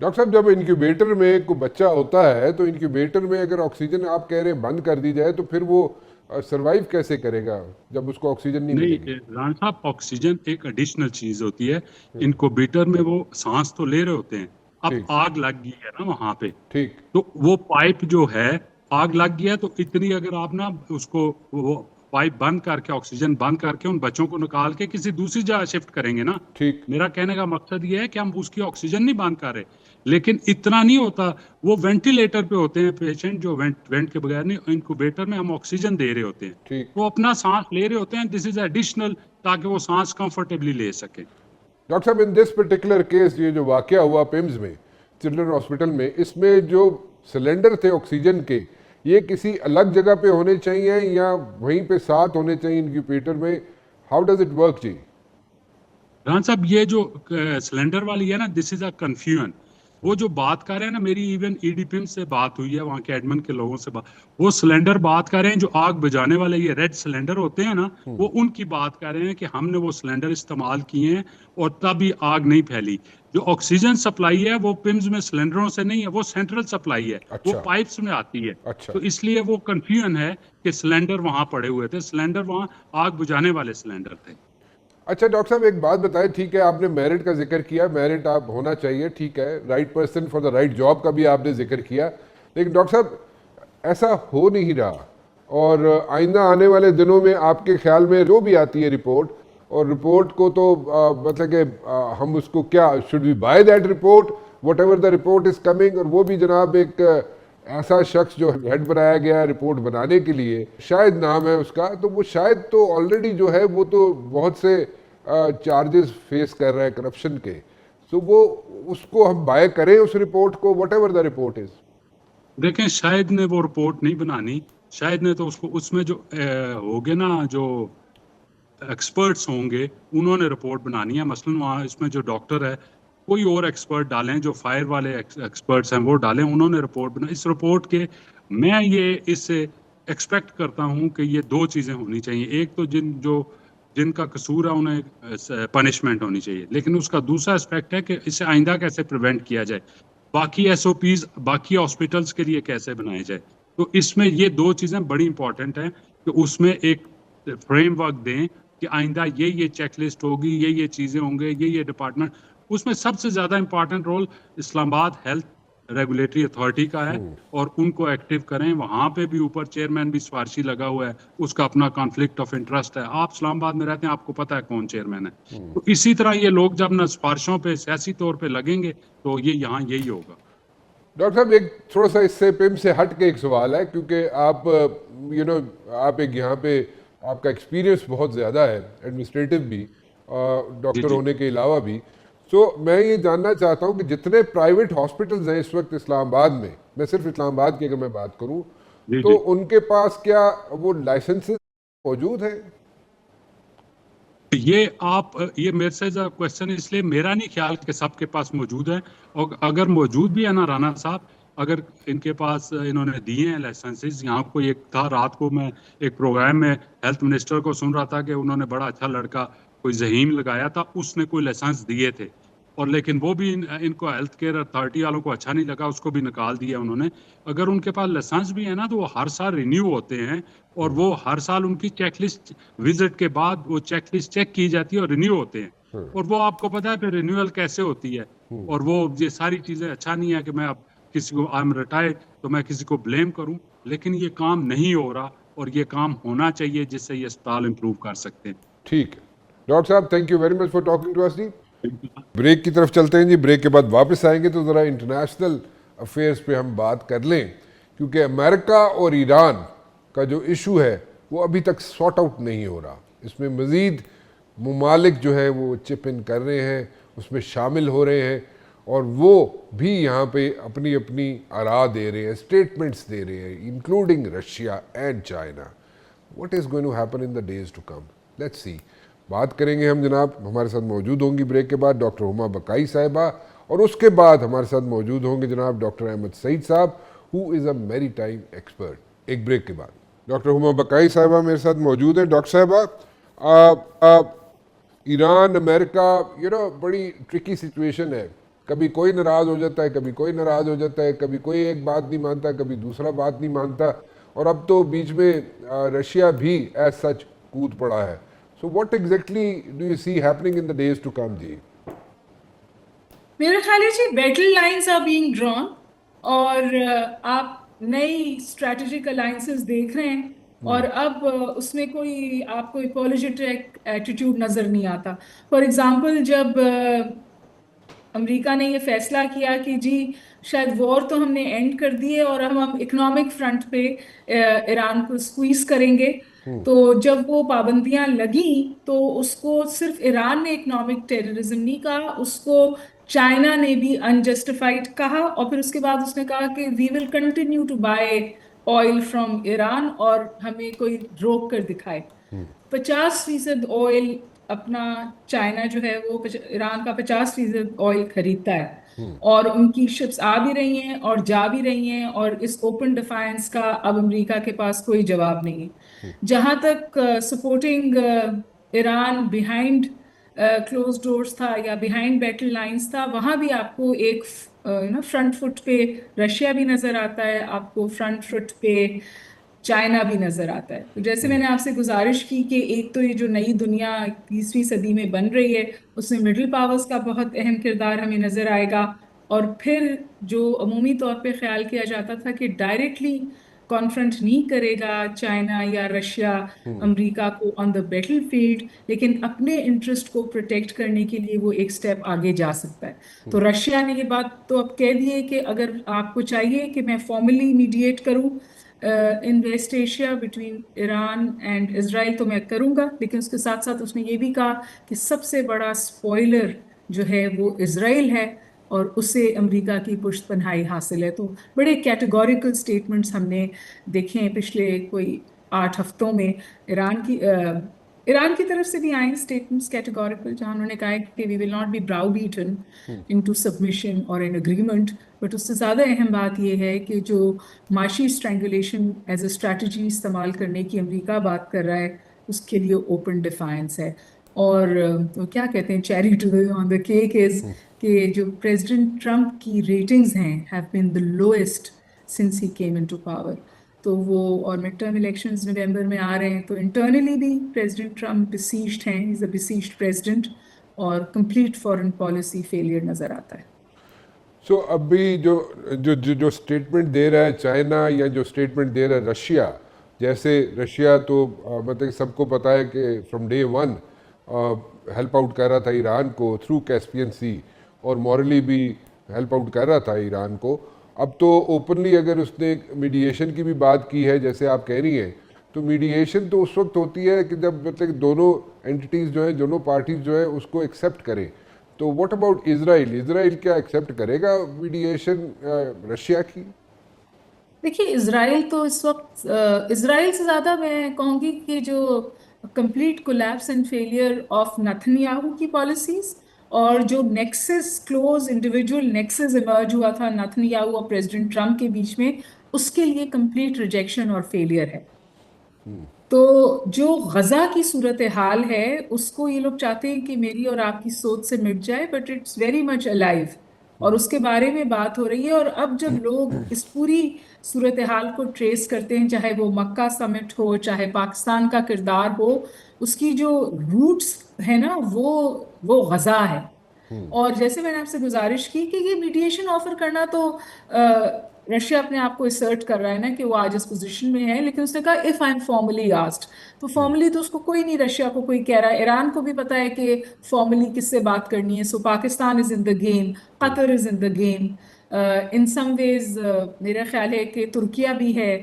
डॉक्टर साहब, जब इंक्यूबेटर में कोई बच्चा होता है तो इंक्यूबेटर में अगर ऑक्सीजन आप कह रहे हैं बंद कर दी जाए तो फिर वो सरवाइव कैसे करेगा जब उसको ऑक्सीजन नहीं मिलेगी? राना साहब, ऑक्सीजन एक एडिशनल चीज होती है। इनक्यूबेटर में वो सांस तो ले रहे होते हैं, अब ठीक। आग लग गई है ना वहां पे, ठीक। तो वो पाइप जो है आग लग गया तो इतनी अगर आप ना उसको वो पाइप बंद करके ऑक्सीजन बंद करके उन बच्चों को निकाल के किसी दूसरी जगह शिफ्ट करेंगे ना। ठीक। मेरा कहने का मकसद ये है कि हम उसकी ऑक्सीजन नहीं बंद कर रहे, लेकिन इतना नहीं होता। वो वेंटिलेटर पे होते हैं पेशेंट जो वेंट के बगैर नहीं, इनक्यूबेटर में हम ऑक्सीजन दे रहे होते हैं, ठीक। वो अपना सांस ले रहे होते हैं। दिस इज एडिशनल ताकि वो सांस कंफर्टेबली ले सके। डॉक्टर साहब, इन दिस पर्टिकुलर केस, ये जो वाकया हुआ पिम्स में, चिल्ड्रन हॉस्पिटल में, इसमें जो सिलेंडर थे ऑक्सीजन के, ये किसी अलग जगह पे होने चाहिए या वहीं पे साथ होने चाहिए इंक्यूबेटर में? हाउ डज इट वर्क जी? रान साहब, ये जो सिलेंडर वाली है ना, दिस इज अ कंफ्यूजन। वो जो बात कर रहे हैं ना, मेरी इवन ईडीपिम से बात हुई है, वहाँ के एडमिन के लोगों से वो सिलेंडर बात कर रहे हैं जो आग बुझाने वाले ये रेड सिलेंडर होते हैं ना, वो उनकी बात कर रहे हैं कि हमने वो सिलेंडर इस्तेमाल किए हैं और तभी आग नहीं फैली। जो ऑक्सीजन सप्लाई है वो पिम्स में सिलेंडरों से नहीं है, वो सेंट्रल सप्लाई है। अच्छा। वो पाइप्स में आती है। अच्छा। तो इसलिए वो कंफ्यूजन है कि सिलेंडर वहां पड़े हुए थे, सिलेंडर वहां आग बुझाने वाले सिलेंडर थे। अच्छा डॉक्टर साहब, एक बात बताएं, ठीक है आपने मेरिट का जिक्र किया, मेरिट आप होना चाहिए, ठीक है, right person for the right job का भी आपने जिक्र किया, लेकिन डॉक्टर साहब ऐसा हो नहीं रहा। और आइंदा आने वाले दिनों में आपके ख्याल में जो भी आती है रिपोर्ट, और रिपोर्ट को तो मतलब कि हम उसको क्या, should we buy that report, whatever the report is coming? और वो भी जनाब एक ऐसा शख्स जो हेड बनाया गया है रिपोर्ट बनाने के लिए, शायद नाम है उसका, तो वो शायद तो ऑलरेडी जो है वो तो बहुत से चार्जेस फेस कर रहा है करप्शन के, तो वो उसको हम बाय करें उस रिपोर्ट को, what ever the report is? देखें, शायद ने वो रिपोर्ट नहीं बनानी, शायद ने तो उसको उसमें जो होंगे ना, जो एक्सपर्ट्स होंगे उन्होंने रिपोर्ट बनानी है। मसलन वहाँ इसमें जो डॉक्टर है कोई और एक्सपर्ट डालें, जो फायर वाले एक्सपर्ट्स हैं वो डालें, उन्होंने रिपोर्ट बना। इस रिपोर्ट के मैं ये इससे एक्सपेक्ट करता हूँ कि ये दो चीज़ें होनी चाहिए। एक तो जिनका कसूर है उन्हें पनिशमेंट होनी चाहिए, लेकिन उसका दूसरा एस्पेक्ट है कि इसे आइंदा कैसे प्रिवेंट किया जाए, बाकी एसओपीज बाकी हॉस्पिटल्स के लिए कैसे बनाए जाए। तो इसमें ये दो चीज़ें बड़ी इंपॉर्टेंट हैं कि उसमें एक फ्रेमवर्क दें कि आइंदा ये चेकलिस्ट होगी, ये चीज़ें होंगे, ये डिपार्टमेंट। उसमें सबसे ज़्यादा important role Islamabad health regulatory authority का है और उनको एक्टिव करें। वहाँ पे भी ऊपर चेयरमैन भी सिफारशी लगा हुआ है, उसका अपना कॉन्फ्लिक्ट ऑफ इंटरेस्ट है। आप इस्लामाबाद में रहते हैं, आपको पता है कौन चेयरमैन है। तो इसी तरह ये लोग जब ना सिफारिशों पे सियासी तौर पे लगेंगे तो ये यहाँ यही होगा। डॉक्टर साहब, एक थोड़ा सा इससे पिम से हट के एक सवाल है, क्योंकि आप आप एक यहाँ पे आपका एक्सपीरियंस बहुत ज़्यादा है, एडमिनिस्ट्रेटिव भी, डॉक्टर होने के अलावा भी। तो मैं ये जानना चाहता हूँ कि जितने प्राइवेट हॉस्पिटल्स हैं इस वक्त इस्लामाबाद में, मैं सिर्फ इस्लामाबाद की अगर मैं बात करूँ, तो उनके पास क्या वो लाइसेंसेस मौजूद हैं? ये मेरे से क्वेश्चन इसलिए मेरा नहीं ख्याल कि सबके पास मौजूद है, और अगर मौजूद भी है ना राना साहब, अगर इनके पास इन्होंने दिए हैं लाइसेंसेस। यहाँ कोई एक था, रात को मैं एक प्रोग्राम में हेल्थ मिनिस्टर को सुन रहा था कि उन्होंने बड़ा अच्छा लड़का कोई जहीम लगाया था, उसने कोई लाइसेंस दिए थे, और लेकिन वो भी इनको हेल्थ केयर अथॉरिटी वालों को अच्छा नहीं लगा, उसको भी निकाल दिया उन्होंने। अगर उनके पास लाइसेंस भी है ना तो वो हर साल रिन्यू होते हैं, और वो हर साल उनकी चेकलिस्ट विजिट के बाद वो चेकलिस्ट चेक की जाती है और रिन्यू होते हैं। और वो आपको पता है फिर रिन्यूअल कैसे होती है, और वो ये सारी चीज़ें अच्छा नहीं है कि मैं अब किसी को आई एम रिटायर्ड तो मैं किसी को ब्लेम करूं, लेकिन ये काम नहीं हो रहा और ये काम होना चाहिए जिससे ये अस्पताल इंप्रूव कर सकते हैं। ठीक है डॉक्टर साहब, thank you very much for talking to us जी। ब्रेक की तरफ चलते हैं जी। ब्रेक के बाद वापस आएंगे तो ज़रा इंटरनेशनल अफेयर्स पे हम बात कर लें, क्योंकि अमेरिका और ईरान का जो इशू है वो अभी तक सॉर्ट आउट नहीं हो रहा। इसमें मज़ीद मुमालिक जो है वो चिप इन कर रहे हैं, उसमें शामिल हो रहे हैं, और वो भी यहाँ पे अपनी अपनी आरा दे रहे हैं, स्टेटमेंट्स दे रहे हैं, including Russia and China. What is going to happen in the days to come, let's see. बात करेंगे हम जनाब, हमारे साथ मौजूद होंगी ब्रेक के बाद डॉक्टर हुमा बकाई साहिबा, और उसके बाद हमारे साथ मौजूद होंगे जनाब डॉक्टर अहमद सईद साहब, who is a maritime expert. एक ब्रेक के बाद डॉक्टर हुमा बकाई साहिबा मेरे साथ मौजूद हैं। डॉक्टर साहिबा, ईरान अमेरिका बड़ी ट्रिकी सिचुएशन है। कभी कोई नाराज़ हो जाता है, कभी कोई नाराज़ हो जाता है, कभी कोई एक बात नहीं मानता, कभी दूसरा बात नहीं मानता, और अब तो बीच में रशिया भी एज सच कूद पड़ा है। So what exactly do you see happening in the days to come जी? मेरे ख्याल है जी battle lines are being drawn, और आप नई स्ट्रेटेजिक अलायंसेस देख रहे हैं, और अब उसमें कोई आपको इपोलॉजिटिक एटीट्यूड नजर नहीं आता। फॉर एग्जांपल, जब अमेरिका ने ये फैसला किया कि जी शायद वॉर तो हमने एंड कर दी है और हम इकोनॉमिक फ्रंट पे ईरान को स्क्वीज करेंगे, तो जब वो पाबंदियां लगी तो उसको सिर्फ ईरान ने इकोनॉमिक टेररिज्म नहीं कहा, उसको चाइना ने भी अनजस्टिफाइड कहा, और फिर उसके बाद उसने कहा कि we will continue to buy oil from Iran, और हमें कोई रोक कर दिखाए। 50% ऑयल अपना चाइना जो है वो ईरान का 50% ऑयल खरीदता है, और उनकी शिप्स आ भी रही हैं और जा भी रही हैं, और इस ओपन डिफायंस का अब अमेरिका के पास कोई जवाब नहीं है। जहां तक supporting Iran behind close doors था या बिहाइंड बैटल लाइंस था, वहां भी आपको एक फ्रंट फुट पे रशिया भी नजर आता है, आपको फ्रंट फुट पे चाइना भी नजर आता है। तो जैसे मैंने आपसे गुजारिश की कि एक तो ये जो नई दुनिया 20वीं सदी में बन रही है उसमें मिडिल पावर्स का बहुत अहम किरदार हमें नजर आएगा, और फिर जो अमूमी तौर पे ख्याल किया जाता था कि डायरेक्टली कॉन्फ्रंट नहीं करेगा चाइना या रशिया अमेरिका को ऑन द बैटल फील्ड, लेकिन अपने इंटरेस्ट को प्रोटेक्ट करने के लिए वो एक स्टेप आगे जा सकता है। तो रशिया ने ये बात तो अब कह दी है कि अगर आपको चाहिए कि मैं फॉर्मली मीडिएट करूं in West Asia between Iran and Israel, तो मैं करूंगा, लेकिन उसके साथ साथ उसने ये भी कहा कि सबसे बड़ा स्पॉइलर जो है वो इजराइल है और उसे अमेरिका की पुष्टपनाही हासिल है। तो बड़े कैटेगोरिकल स्टेटमेंट्स हमने देखे हैं पिछले कोई 8 हफ्तों में। ईरान की तरफ से भी आए स्टेटमेंट्स कैटेगोरिकल, जहां उन्होंने कहा है कि we will not be browbeaten into submission और एन एग्रीमेंट, बट उससे ज़्यादा अहम बात यह है कि जो माशी स्ट्रैंगुलेशन एज अ स्ट्रैटेजी इस्तेमाल करने की अमेरिका बात कर रहा है, उसके लिए ओपन डिफायंस है। और तो क्या कहते हैं, cherry too on the cake is कि जो प्रेसिडेंट ट्रंप की रेटिंग्स हैं have been the lowest since he came into power. तो वो, और मिड टर्म इलेक्शंस नवंबर में आ रहे हैं, तो इंटरनली भी प्रेसिडेंट ट्रंप बिसीज्ड हैं, इज अ बिसीज्ड प्रेसिडेंट, और कंप्लीट फॉरेन पॉलिसी फेलियर नजर आता है। सो अभी जो जो जो जो स्टेटमेंट दे रहा है चाइना या जो स्टेटमेंट दे रहा है रशिया, जैसे रशिया तो मतलब सबको पता है कि from day one help out कर रहा था ईरान को थ्रू कैस्पियन सी, और मॉरली भी हेल्प आउट कर रहा था ईरान को। अब तो ओपनली अगर उसने मीडिएशन की भी बात की है जैसे आप कह रही हैं, तो मीडिएशन तो उस वक्त होती है कि जब मतलब दोनों एंटिटीज़ जो हैं, दोनों पार्टीज जो है उसको एक्सेप्ट करें। तो व्हाट अबाउट इजराइल? इजराइल क्या एक्सेप्ट करेगा मीडिएशन रशिया की? देखिए, इजराइल तो इस वक्त इजराइल से ज़्यादा मैं कहूँगी कि जो complete collapse and failure of Netanyahu की पॉलिसीज, और जो nexus, close individual nexus emerge हुआ था नेतन्याहू और प्रेसिडेंट ट्रंप के बीच में, उसके लिए कंप्लीट रिजेक्शन और फेलियर है। तो जो गजा की सूरत हाल है उसको ये लोग चाहते हैं कि मेरी और आपकी सोच से मिट जाए, but it's very much alive, और उसके बारे में बात हो रही है। और अब जब लोग इस पूरी सूरत हाल को ट्रेस करते हैं, चाहे वो मक्का समिट हो, चाहे पाकिस्तान का किरदार हो, उसकी जो रूट्स है ना वो गजा है। और जैसे मैंने आपसे गुजारिश की कि ये मीडिएशन ऑफर करना, तो रशिया अपने आप को असर्ट कर रहा है ना कि वो आज इस पोजीशन में है, लेकिन उसने कहा if I am formally asked, तो फॉर्मली तो उसको कोई नहीं, रशिया को कोई कह रहा है, ईरान को भी पता है कि फॉर्मली किससे बात करनी है। So Pakistan is in the game, Qatar is in the game, in some ways मेरा ख्याल है कि तुर्किया भी है।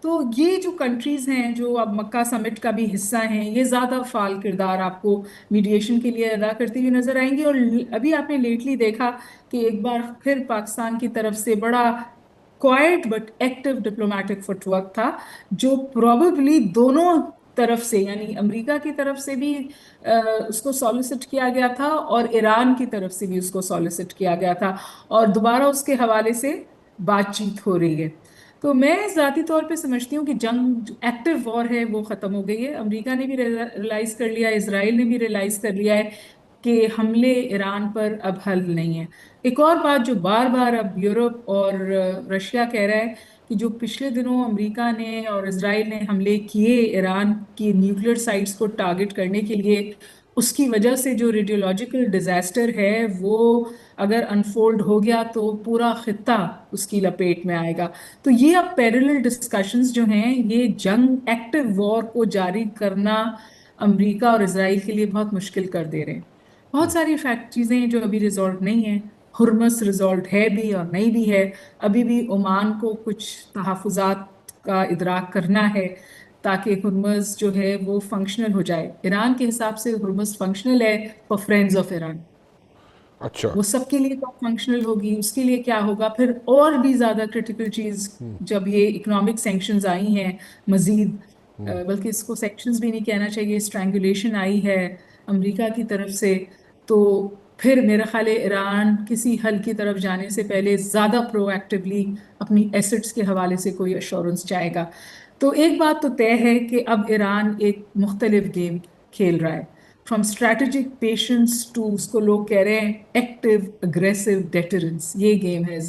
तो ये जो कंट्रीज हैं जो अब मक्का समिट का भी हिस्सा हैं, ये ज़्यादा फाल किरदार आपको मीडिएशन के लिए अदा करती हुई नजर आएंगी। और अभी आपने लेटली देखा कि एक बार फिर पाकिस्तान की तरफ से बड़ा quite but active diplomatic footwork था, जो प्रोबेबली दोनों तरफ से, यानी अमेरिका की तरफ से भी उसको सॉलिसिट किया गया था और ईरान की तरफ से भी उसको सॉलिसिट किया गया था, और दोबारा उसके हवाले से बातचीत हो रही है। तो मैं ज़ाती तौर पे समझती हूँ कि जंग, एक्टिव वॉर है, वो ख़त्म हो गई है। अमेरिका ने भी रियलाइज़ कर लिया है, इसराइल ने भी रियलाइज़ कर लिया है कि हमले ईरान पर अब हल नहीं है। एक और बात जो बार बार अब यूरोप और रशिया कह रहा है कि जो पिछले दिनों अमेरिका ने और इसराइल ने हमले किए ईरान की न्यूक्लियर साइट्स को टारगेट करने के लिए, उसकी वजह से जो रेडियोलॉजिकल डिजास्टर है वो अगर अनफोल्ड हो गया तो पूरा खित्ता उसकी लपेट में आएगा। तो ये अब पैरेलल डिस्कशंस जो हैं, ये जंग, एक्टिव वॉर को जारी करना अमेरिका और इजराइल के लिए बहुत मुश्किल कर दे रहे हैं। बहुत सारी फैक्ट चीज़ें हैं जो अभी रिजॉल्व नहीं है। हुर्मस रिजॉल्व है भी और नहीं भी है। अभी भी ओमान को कुछ तहफ़्फ़ुज़ात का इदराक करना है ताकि हुर्मस जो है वो फंक्शनल हो जाए। ईरान के हिसाब से हुर्मस फंक्शनल है फॉर फ्रेंड्स ऑफ ईरान, अच्छा। वो सबके लिए कब फंक्शनल होगी, उसके लिए क्या होगा। फिर और भी ज़्यादा क्रिटिकल चीज़, जब ये इकोनॉमिक सैंक्शंस आई हैं मज़ीद, बल्कि इसको सैंक्शंस भी नहीं कहना चाहिए, स्ट्रैंगुलेशन आई है अमेरिका की तरफ से, तो फिर मेरा ख्याल है ईरान किसी हल की तरफ जाने से पहले ज़्यादा प्रोएक्टिवली अपनी एसेट्स के हवाले से कोई अश्योरेंस चाहेगा। तो एक बात तो तय है कि अब ईरान एक मुख्तलिफ गेम खेल रहा है, फ्रॉम स्ट्रैटेजिक पेशेंस टू, उसको लोग कह रहे हैं एक्टिव अग्रेसिव डेटरेंस, ये गेम है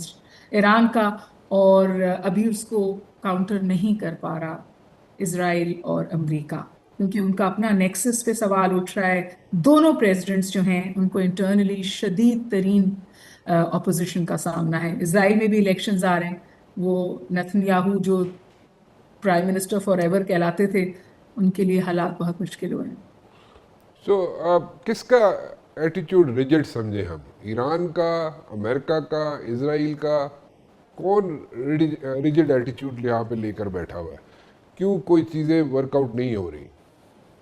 ईरान का। और अभी उसको काउंटर नहीं कर पा रहा इसराइल और अमेरिका, क्योंकि उनका अपना नेक्सस पे सवाल उठ रहा है। दोनों प्रेसिडेंट्स जो हैं उनको इंटरनली शदीद तरीन अपोजिशन का सामना है। इसराइल में भी इलेक्शंस आ रहे हैं, वो नेतन्याहू जो प्राइम मिनिस्टर फॉर एवर कहलाते थे, उनके लिए हालात बहुत मुश्किल हुए हैं। सो किसका एटीट्यूड रिजिड समझे हम, ईरान का, अमेरिका का, इसराइल का? कौन रिजिड एटीट्यूड यहाँ पे लेकर बैठा हुआ है? क्यों कोई चीज़ें वर्कआउट नहीं हो रही?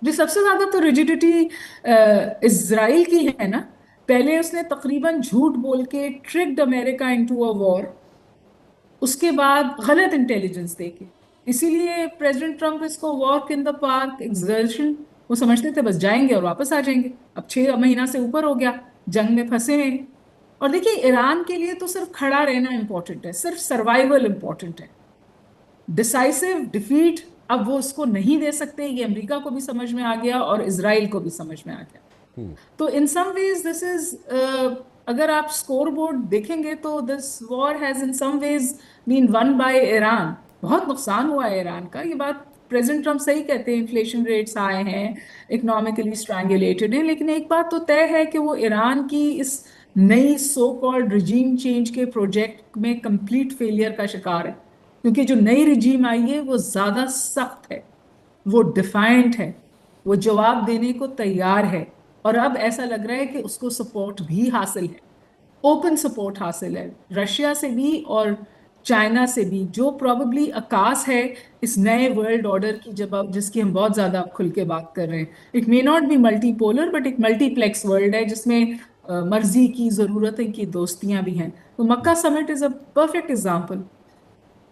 जो सबसे ज्यादा तो रिजिडिटी इसराइल की है ना। पहले उसने तकरीबन झूठ बोल के tricked America into a war, उसके बाद गलत इंटेलिजेंस देके, इसीलिए प्रेसिडेंट ट्रम्प इसको walk in the park exertion, वो समझते थे बस जाएंगे और वापस आ जाएंगे। अब 6 महीना से ऊपर हो गया, जंग में फंसे हुए हैं। और देखिए, ईरान के लिए तो सिर्फ खड़ा रहना इंपॉर्टेंट है, सिर्फ सर्वाइवल इंपॉर्टेंट है। डिसाइसिव डिफीट अब वो उसको नहीं दे सकते, ये अमेरिका को भी समझ में आ गया और इसराइल को भी समझ में आ गया। तो in some ways this is, अगर आप स्कोर बोर्ड देखेंगे तो this war has in some ways been won by Iran. बहुत नुकसान हुआ है ईरान का, ये बात प्रेसिडेंट ट्रम्प सही कहते हैं, इन्फ्लेशन रेट्स आए हैं, इकोनॉमिकली स्ट्रैंगुलेटेड है। लेकिन एक बात तो तय है कि वो ईरान की इस नई सो कॉल्ड रिजीम चेंज के प्रोजेक्ट में कंप्लीट फेलियर का शिकार है, क्योंकि जो नई रिजीम आई है वो ज्यादा सख्त है, वो डिफाइंट है, वो जवाब देने को तैयार है। और अब ऐसा लग रहा है कि उसको सपोर्ट भी हासिल है, ओपन सपोर्ट हासिल है रशिया से भी और चाइना से भी, जो प्रोबेबली आकाश है इस नए वर्ल्ड ऑर्डर की, जब जिसकी हम बहुत ज्यादा खुल के बात कर रहे हैं। It may not be multipolar but एक मल्टीप्लेक्स वर्ल्ड है जिसमें मर्जी की, जरूरतें की, दोस्तियां भी हैं। तो Mecca summit is a perfect example.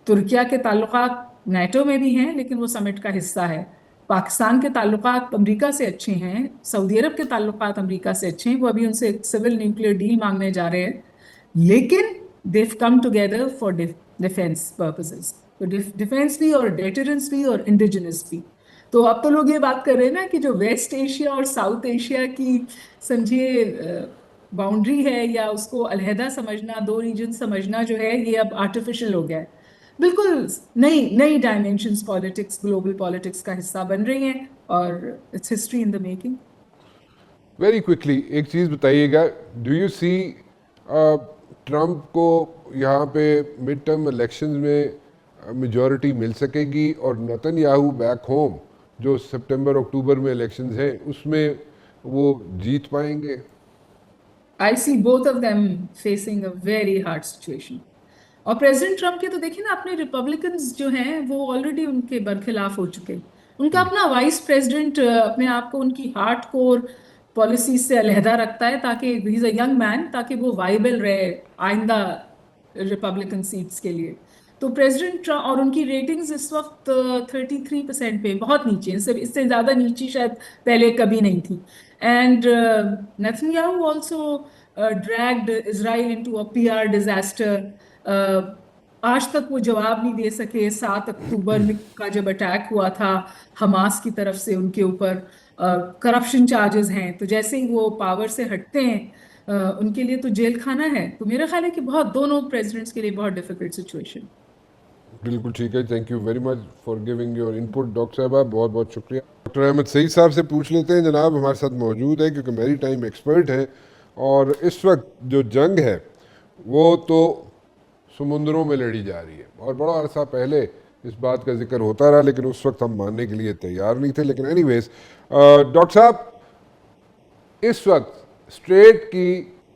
तुर्किया के ताल्लुकात नाटो में भी हैं, लेकिन वो समिट का हिस्सा है। पाकिस्तान के ताल्लुकात अमेरिका से अच्छे हैं, सऊदी अरब के ताल्लुकात अमेरिका से अच्छे हैं, वो अभी उनसे एक सिविल न्यूक्लियर डील मांगने जा रहे हैं, लेकिन they come together for defence purposes. तो डिफेंस भी और डेटरेंस भी और इंडिजिनस भी। तो अब तो लोग ये बात कर रहे हैं ना कि जो वेस्ट एशिया और साउथ एशिया की, समझिए, बाउंड्री है, या उसको अलहदा समझना, दो रीजन समझना जो है, ये अब आर्टिफिशियल हो गया है। बिल्कुल नई नई डायमेंशंस पॉलिटिक्स, ग्लोबल पॉलिटिक्स का हिस्सा बन रही हैं, और it's history in the making. Very quickly एक चीज़ बताइएगा, डू यू सी ट्रम्प को यहाँ पे मिड टर्म इलेक्शंस में मेजॉरिटी मिल सकेगी और नेतन्याहू बैक होम जो सितंबर अक्टूबर में इलेक्शंस हैं उसमें वो जीत पाएंगे? I see both of them facing a very hard situation. और प्रेसिडेंट ट्रम्प के तो देखिए ना, अपने रिपब्लिकन्स जो हैं वो ऑलरेडी उनके बरखिलाफ हो चुके। उनका अपना वाइस प्रेसिडेंट अपने आप को उनकी हार्ड कोर पॉलिसी से अलहदा रखता है, ताकि he is a young man, ताकि वो वाइबल रहे आइंदा रिपब्लिकन सीट्स के लिए। तो प्रेसिडेंट ट्रम्प और उनकी रेटिंग्स इस वक्त 33% पे, बहुत नीचे, इससे ज़्यादा नीचे शायद पहले कभी नहीं थी। And Netanyahu also dragged Israel into a PR disaster. आज तक वो जवाब नहीं दे सके 7 अक्टूबर का जब अटैक हुआ था हमास की तरफ से उनके ऊपर। करप्शन चार्जेस हैं, तो जैसे ही वो पावर से हटते हैं उनके लिए तो जेल खाना है। तो मेरा ख्याल है कि बहुत, दोनों प्रेसिडेंट्स के लिए बहुत डिफिकल्ट सिचुएशन। बिल्कुल ठीक है, thank you very much for giving your input doctor साहबा, बहुत बहुत शुक्रिया। डॉक्टर अहमद सईद साहब से पूछ लेते हैं, जनाब हमारे साथ मौजूद है क्योंकि मेरी टाइम एक्सपर्ट है, और इस वक्त जो जंग है वो तो समुंदरों में लड़ी जा रही है, और बड़ा अरसा पहले इस बात का जिक्र होता रहा, लेकिन उस वक्त हम मानने के लिए तैयार नहीं थे। लेकिन एनीवेज डॉक्टर साहब, इस वक्त स्ट्रेट की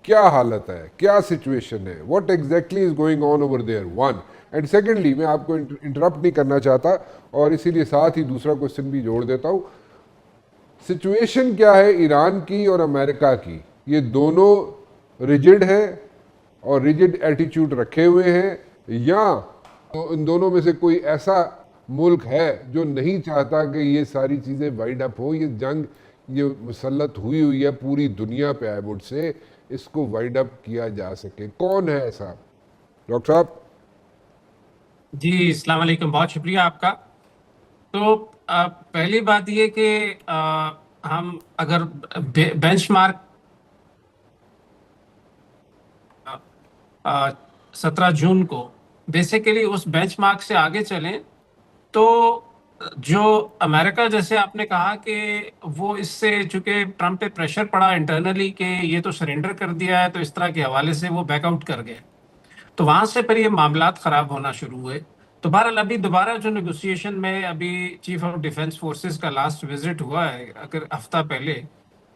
क्या हालत है, क्या सिचुएशन है, what exactly is going on over there, one, and secondly मैं आपको इंटरप्ट नहीं करना चाहता और इसीलिए साथ ही दूसरा क्वेश्चन भी जोड़ देता हूँ, सिचुएशन क्या है ईरान की और अमेरिका की? ये दोनों रिजिड हैं और रिजिड एटीट्यूड रखे हुए हैं, या तो इन दोनों में से कोई ऐसा मुल्क है जो नहीं चाहता कि ये सारी चीज़ें वाइंड अप हो, ये जंग ये मुसल्लत हुई हुई है पूरी दुनिया पे, आई वुड से इसको वाइंड अप किया जा सके? कौन है ऐसा डॉक्टर साहब? जी, अस्सलाम वालेकुम, बहुत शुक्रिया आपका। तो पहली बात ये कि हम अगर बेंचमार्क 17 जून को बेसिकली उस बेंचमार्क से आगे चलें, तो जो अमेरिका, जैसे आपने कहा कि वो इससे, चूंकि ट्रम्प पे प्रेशर पड़ा इंटरनली कि ये तो सरेंडर कर दिया है, तो इस तरह के हवाले से वो बैकआउट कर गए, तो वहां से फिर ये मामलात खराब होना शुरू हुए। तो बहरहाल अभी दोबारा जो नेगोशिएशन में अभी चीफ ऑफ डिफेंस फोर्सेस का लास्ट विजिट हुआ है अगर हफ्ता पहले,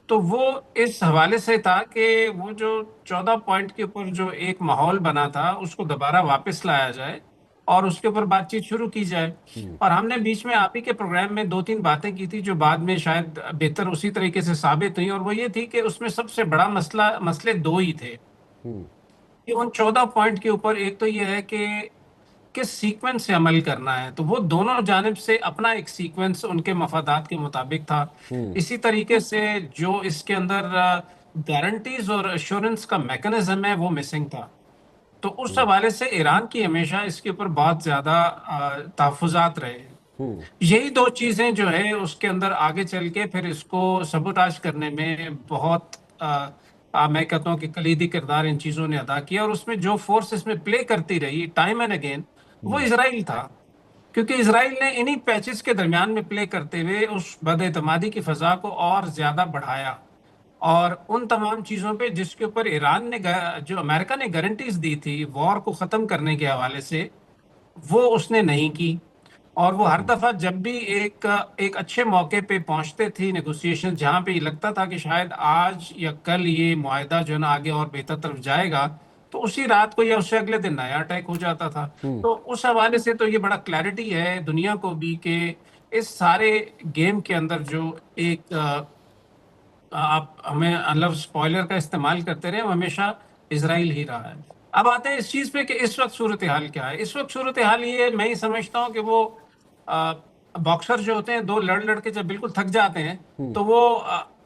तो वो इस हवाले से था कि वो जो 14 पॉइंट के ऊपर जो एक माहौल बना था उसको दोबारा वापस लाया जाए और उसके ऊपर बातचीत शुरू की जाए। और हमने बीच में आप ही के प्रोग्राम में 2-3 बातें की थी जो बाद में शायद बेहतर उसी तरीके से साबित हुई, और वो ये थी कि उसमें सबसे बड़ा मसले 2 ही थे कि उन 14 पॉइंट के ऊपर। एक तो ये है कि किस सीक्वेंस से अमल करना है, तो वो दोनों जानिब से अपना एक सीक्वेंस उनके मफादात के मुताबिक था। इसी तरीके से जो इसके अंदर गारंटीज और अश्योरेंस का मैकेनिज्म है वो मिसिंग था। तो उस हवाले से ईरान की हमेशा इसके ऊपर बहुत ज्यादा तहफुजात रहे। यही 2 चीजें जो है उसके अंदर आगे चल के फिर इसको सबोटाज करने में बहुत मैं कहता हूँ कि कलीदी किरदार इन चीजों ने अदा किया, और उसमें जो फोर्स इसमें प्ले करती रही टाइम एंड अगेन वो इजराइल था, क्योंकि इजराइल ने इन्हीं पैचेस के दरमियान में प्ले करते हुए उस बदएतमादी की फजा को और ज्यादा बढ़ाया, और उन तमाम चीजों पे जिसके ऊपर ईरान ने, जो अमेरिका ने गारंटीज दी थी वॉर को खत्म करने के हवाले से, वो उसने नहीं की। और वो हर दफा जब भी एक अच्छे मौके पे पहुंचते थे नेगोशिएशन, जहां पे ये लगता था कि शायद आज या कल ये मुआहदा जो है ना आगे और बेहतर तरफ जाएगा, तो उसी रात को या उससे अगले दिन नया अटैक हो जाता था। तो उस हवाले से तो ये बड़ा क्लैरिटी है दुनिया को भी कि इस सारे गेम के अंदर जो एक आप हमें मतलब स्पॉइलर का इस्तेमाल करते रहे, हमेशा इजराइल ही रहा है। अब आते हैं इस चीज पे कि इस वक्त सूरत हाल क्या है। इस वक्त सूरत हाल ये मैं ही समझता हूँ कि वो बॉक्सर जो होते हैं, 2 लड़ के जब बिल्कुल थक जाते हैं तो वो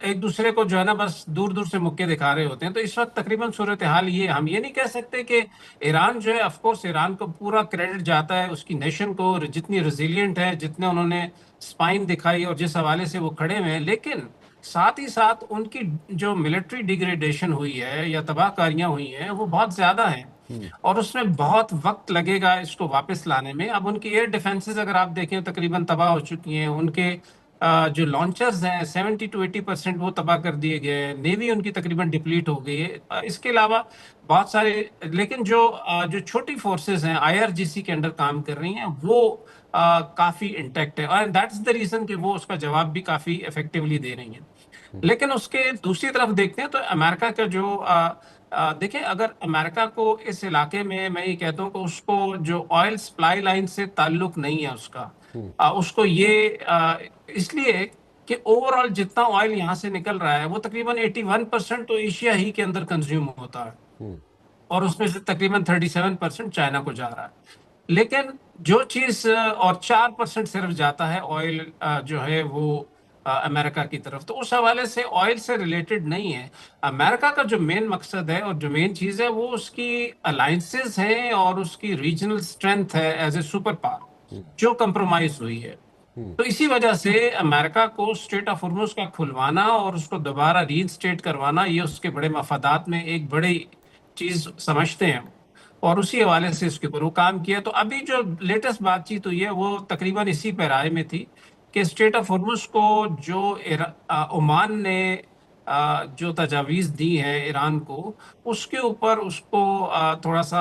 एक दूसरे को जो है ना बस दूर दूर से मुक्के दिखा रहे होते हैं। तो इस वक्त तकरीबन सूरत हाल ये, हम ये नहीं कह सकते कि ईरान जो है, ऑफ कोर्स ईरान को पूरा क्रेडिट जाता है उसकी नेशन को, जितनी रेजिलिएंट है, जितने उन्होंने स्पाइन दिखाई और जिस हवाले से वो खड़े हुए हैं, लेकिन साथ ही साथ उनकी जो मिलिट्री डिग्रेडेशन हुई है या तबाहकारियां हुई हैं वो बहुत ज्यादा हैं, और उसमें बहुत वक्त लगेगा इसको वापस लाने में। अब उनकी एयर डिफेंसेस अगर आप देखें तकरीबन तबाह हो चुकी हैं, उनके जो लॉन्चर्स हैं 70 to 80% वो तबाह कर दिए गए हैं, नेवी उनकी तकरीबन डिप्लीट हो गई है। इसके अलावा बहुत सारे, लेकिन जो छोटी फोर्सेस हैं IRGC के अंडर काम कर रही हैं वो काफी इंटैक्ट है, और दैट्स द रीजन कि वो उसका जवाब भी काफी इफेक्टिवली दे रही हैं। लेकिन उसके दूसरी तरफ देखते हैं तो अमेरिका का जो देखिए, अगर अमेरिका को इस इलाके में, मैं ये कहता हूँ कि उसको जो ऑयल सप्लाई लाइन से ताल्लुक नहीं है उसका, उसको ये इसलिए कि ओवरऑल जितना ऑयल यहाँ से निकल रहा है वो तकरीबन 81% तो एशिया ही के अंदर कंज्यूम होता है, और उसमें से तकरीबन 37% चाइना को जा रहा है। लेकिन जो चीज और 4% सिर्फ जाता है ऑयल जो है वो अमेरिका की तरफ, तो उस हवाले से ऑयल से रिलेटेड नहीं है। अमेरिका का जो मेन मकसद है और जो मेन चीज है वो उसकी अलायंसेस हैं और उसकी रीजनल स्ट्रेंथ है एज ए सुपर पावर, जो कंप्रोमाइज हुई है। तो इसी वजह से अमेरिका को स्ट्रेट ऑफ हॉर्मुज का खुलवाना और उसको दोबारा रीइंस्टेट करवाना, ये उसके बड़े मफादात में एक बड़ी चीज समझते हैं, और उसी हवाले से इसके ऊपर वो काम किया। तो अभी जो लेटेस्ट बातचीत हुई है वो तकरीबन इसी पैराए में थी कि स्ट्रेट ऑफ हॉर्मुज को जो ओमान ने जो तजावीज़ दी है ईरान को, उसके ऊपर उसको थोड़ा सा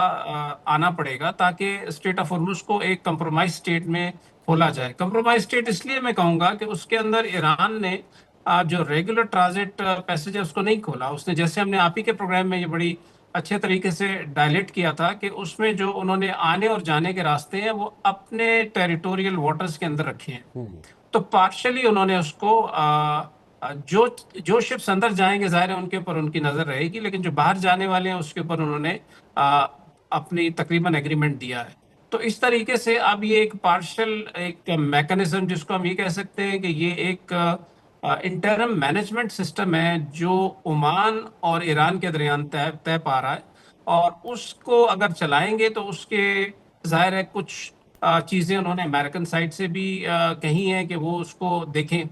आना पड़ेगा ताकि स्टेट ऑफ हॉर्मुज को एक कंप्रोमाइज स्टेट में खोला जाए। कंप्रोमाइज स्टेट इसलिए मैं कहूँगा कि उसके अंदर ईरान ने जो रेगुलर ट्रांजिट पैसेज है उसको नहीं खोला। उसने, जैसे हमने आप ही के प्रोग्राम में ये बड़ी अच्छे तरीके से डायलेट किया था कि उसमें जो उन्होंने आने और जाने के रास्ते हैं वो अपने टेरिटोरियल वाटर्स के अंदर रखे हैं। तो पार्शली उन्होंने उसको जो शिप्स अंदर जाएंगे जाहिर है उनके ऊपर उनकी नजर रहेगी, लेकिन जो बाहर जाने वाले हैं उसके ऊपर उन्होंने अपनी तकरीबन एग्रीमेंट दिया है। तो इस तरीके से अब ये एक पार्शल एक मैकेनिज्म, जिसको हम ये कह सकते हैं कि ये एक इंटरम मैनेजमेंट सिस्टम है जो ओमान और ईरान के दरमियान तय पा रहा है, और उसको अगर चलाएंगे तो उसके जाहिर है कुछ चीज़ें उन्होंने अमेरिकन साइड से भी कही हैं कि वो उसको देखें।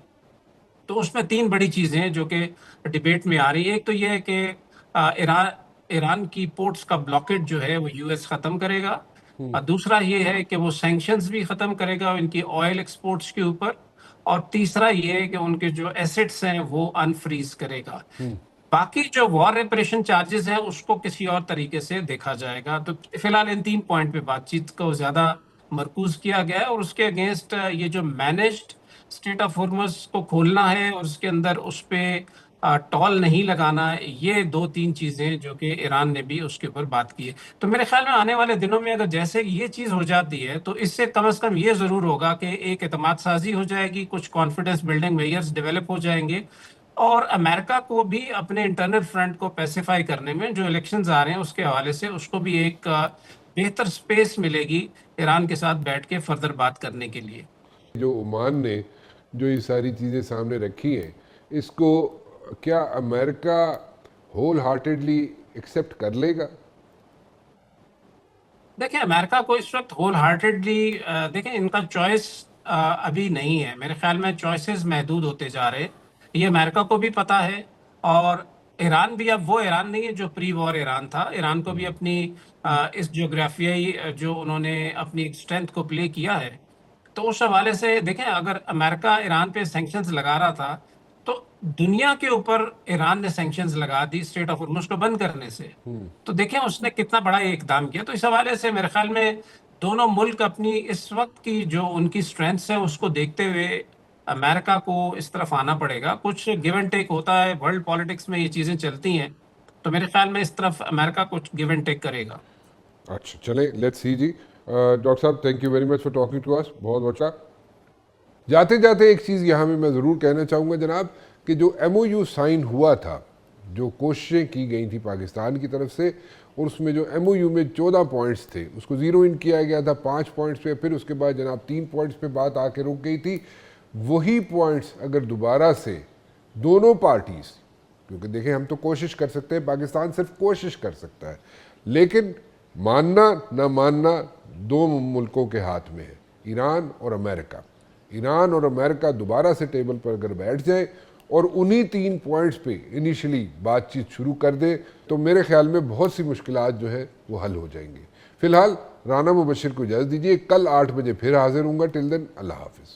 तो उसमें तीन बड़ी चीज़ें हैं जो कि डिबेट में आ रही है। एक तो ये है कि ईरान की पोर्ट्स का ब्लॉकेट जो है वो US ख़त्म करेगा, दूसरा ये है कि वो सैंक्शंस भी ख़त्म करेगा इनकी ऑयल एक्सपोर्ट्स के ऊपर, और तीसरा ये है कि उनके जो एसेट्स हैं वो अनफ्रीज करेगा। बाकी जो वॉर रेपरेशन चार्जेस हैं उसको किसी और तरीके से देखा जाएगा। तो फिलहाल इन 3 पॉइंट पे बातचीत को ज्यादा मरकूज किया गया है, और उसके अगेंस्ट ये जो मैनेज्ड स्टेट ऑफ हॉर्मुज को खोलना है और उसके अंदर उस पे टॉल नहीं लगाना है, ये 2-3 चीजें जो कि ईरान ने भी उसके ऊपर बात की है। तो मेरे ख्याल में आने वाले दिनों में अगर जैसे ये चीज हो जाती है तो इससे कम से कम ये जरूर होगा कि एक एतमाद साजी हो जाएगी, कुछ कॉन्फिडेंस बिल्डिंग मेजर्स डेवलप हो जाएंगे, और अमेरिका को भी अपने इंटरनल फ्रंट को पैसिफाई करने में, जो इलेक्शंस आ रहे हैं उसके हवाले से, उसको भी एक बेहतर स्पेस मिलेगी ईरान के साथ बैठ के फर्दर बात करने के लिए। जो ओमान ने जो ये सारी चीज़ें सामने रखी हैं, इसको क्या अमेरिका होल हार्टेडली एक्सेप्ट कर लेगा? देखिए, अमेरिका को इस वक्त होल हार्टेडली देखें, इनका चॉइस अभी नहीं है। मेरे ख्याल में चॉइसेस महदूद होते जा रहे हैं, ये अमेरिका को भी पता है, और ईरान भी अब वो ईरान नहीं है जो प्री वॉर ईरान था। ईरान को भी अपनी इस जोग्राफियाई जो उन्होंने अपनी स्ट्रेंथ को प्ले किया है, तो उस हवाले से देखें, अगर अमेरिका ईरान पे सैंक्शंस लगा रहा था तो दुनिया के ऊपर ईरान ने सैंक्शंस लगा दी स्टेट ऑफ हॉर्मुज को बंद करने से। तो देखें उसने कितना बड़ा इकदाम किया। तो इस हवाले से मेरे ख्याल में दोनों मुल्क अपनी इस वक्त की जो उनकी स्ट्रेंथ्स है उसको देखते हुए अमेरिका को इस तरफ आना पड़ेगा। कुछ गिव एंड टेक होता है, वर्ल्ड पॉलिटिक्स में ये चीजें चलती हैं, तो मेरे ख्याल में इस तरफ अमेरिका कुछ गिव एंड टेक करेगा। अच्छा, चलें, लेट्स सी जी। डॉक्टर साहब, thank you very much for talking to us, बहुत अच्छा। जाते जाते एक चीज़ यहाँ में मैं ज़रूर कहना चाहूँगा जनाब, कि जो MOU साइन हुआ था, जो कोशिशें की गई थी पाकिस्तान की तरफ से, और उसमें जो MOU में 14 पॉइंट्स थे उसको ज़ीरो इन किया गया था 5 पॉइंट्स पे, फिर उसके बाद जनाब 3 पॉइंट्स पे बात आके रुक गई थी। वही पॉइंट्स अगर दोबारा से दोनों पार्टीज़, क्योंकि देखें हम तो कोशिश कर सकते हैं, पाकिस्तान सिर्फ कोशिश कर सकता है, लेकिन मानना ना मानना दो मुल्कों के हाथ में है, ईरान और अमेरिका। ईरान और अमेरिका दोबारा से टेबल पर अगर बैठ जाए और उन्हीं 3 पॉइंट्स पे इनिशियली बातचीत शुरू कर दे, तो मेरे ख्याल में बहुत सी मुश्किलात जो है वो हल हो जाएंगी। फिलहाल राना मुबशिर को इजाज़त दीजिए, कल 8 बजे फिर हाजिर हूँगा। टिल देन, अल्लाह हाफिज़।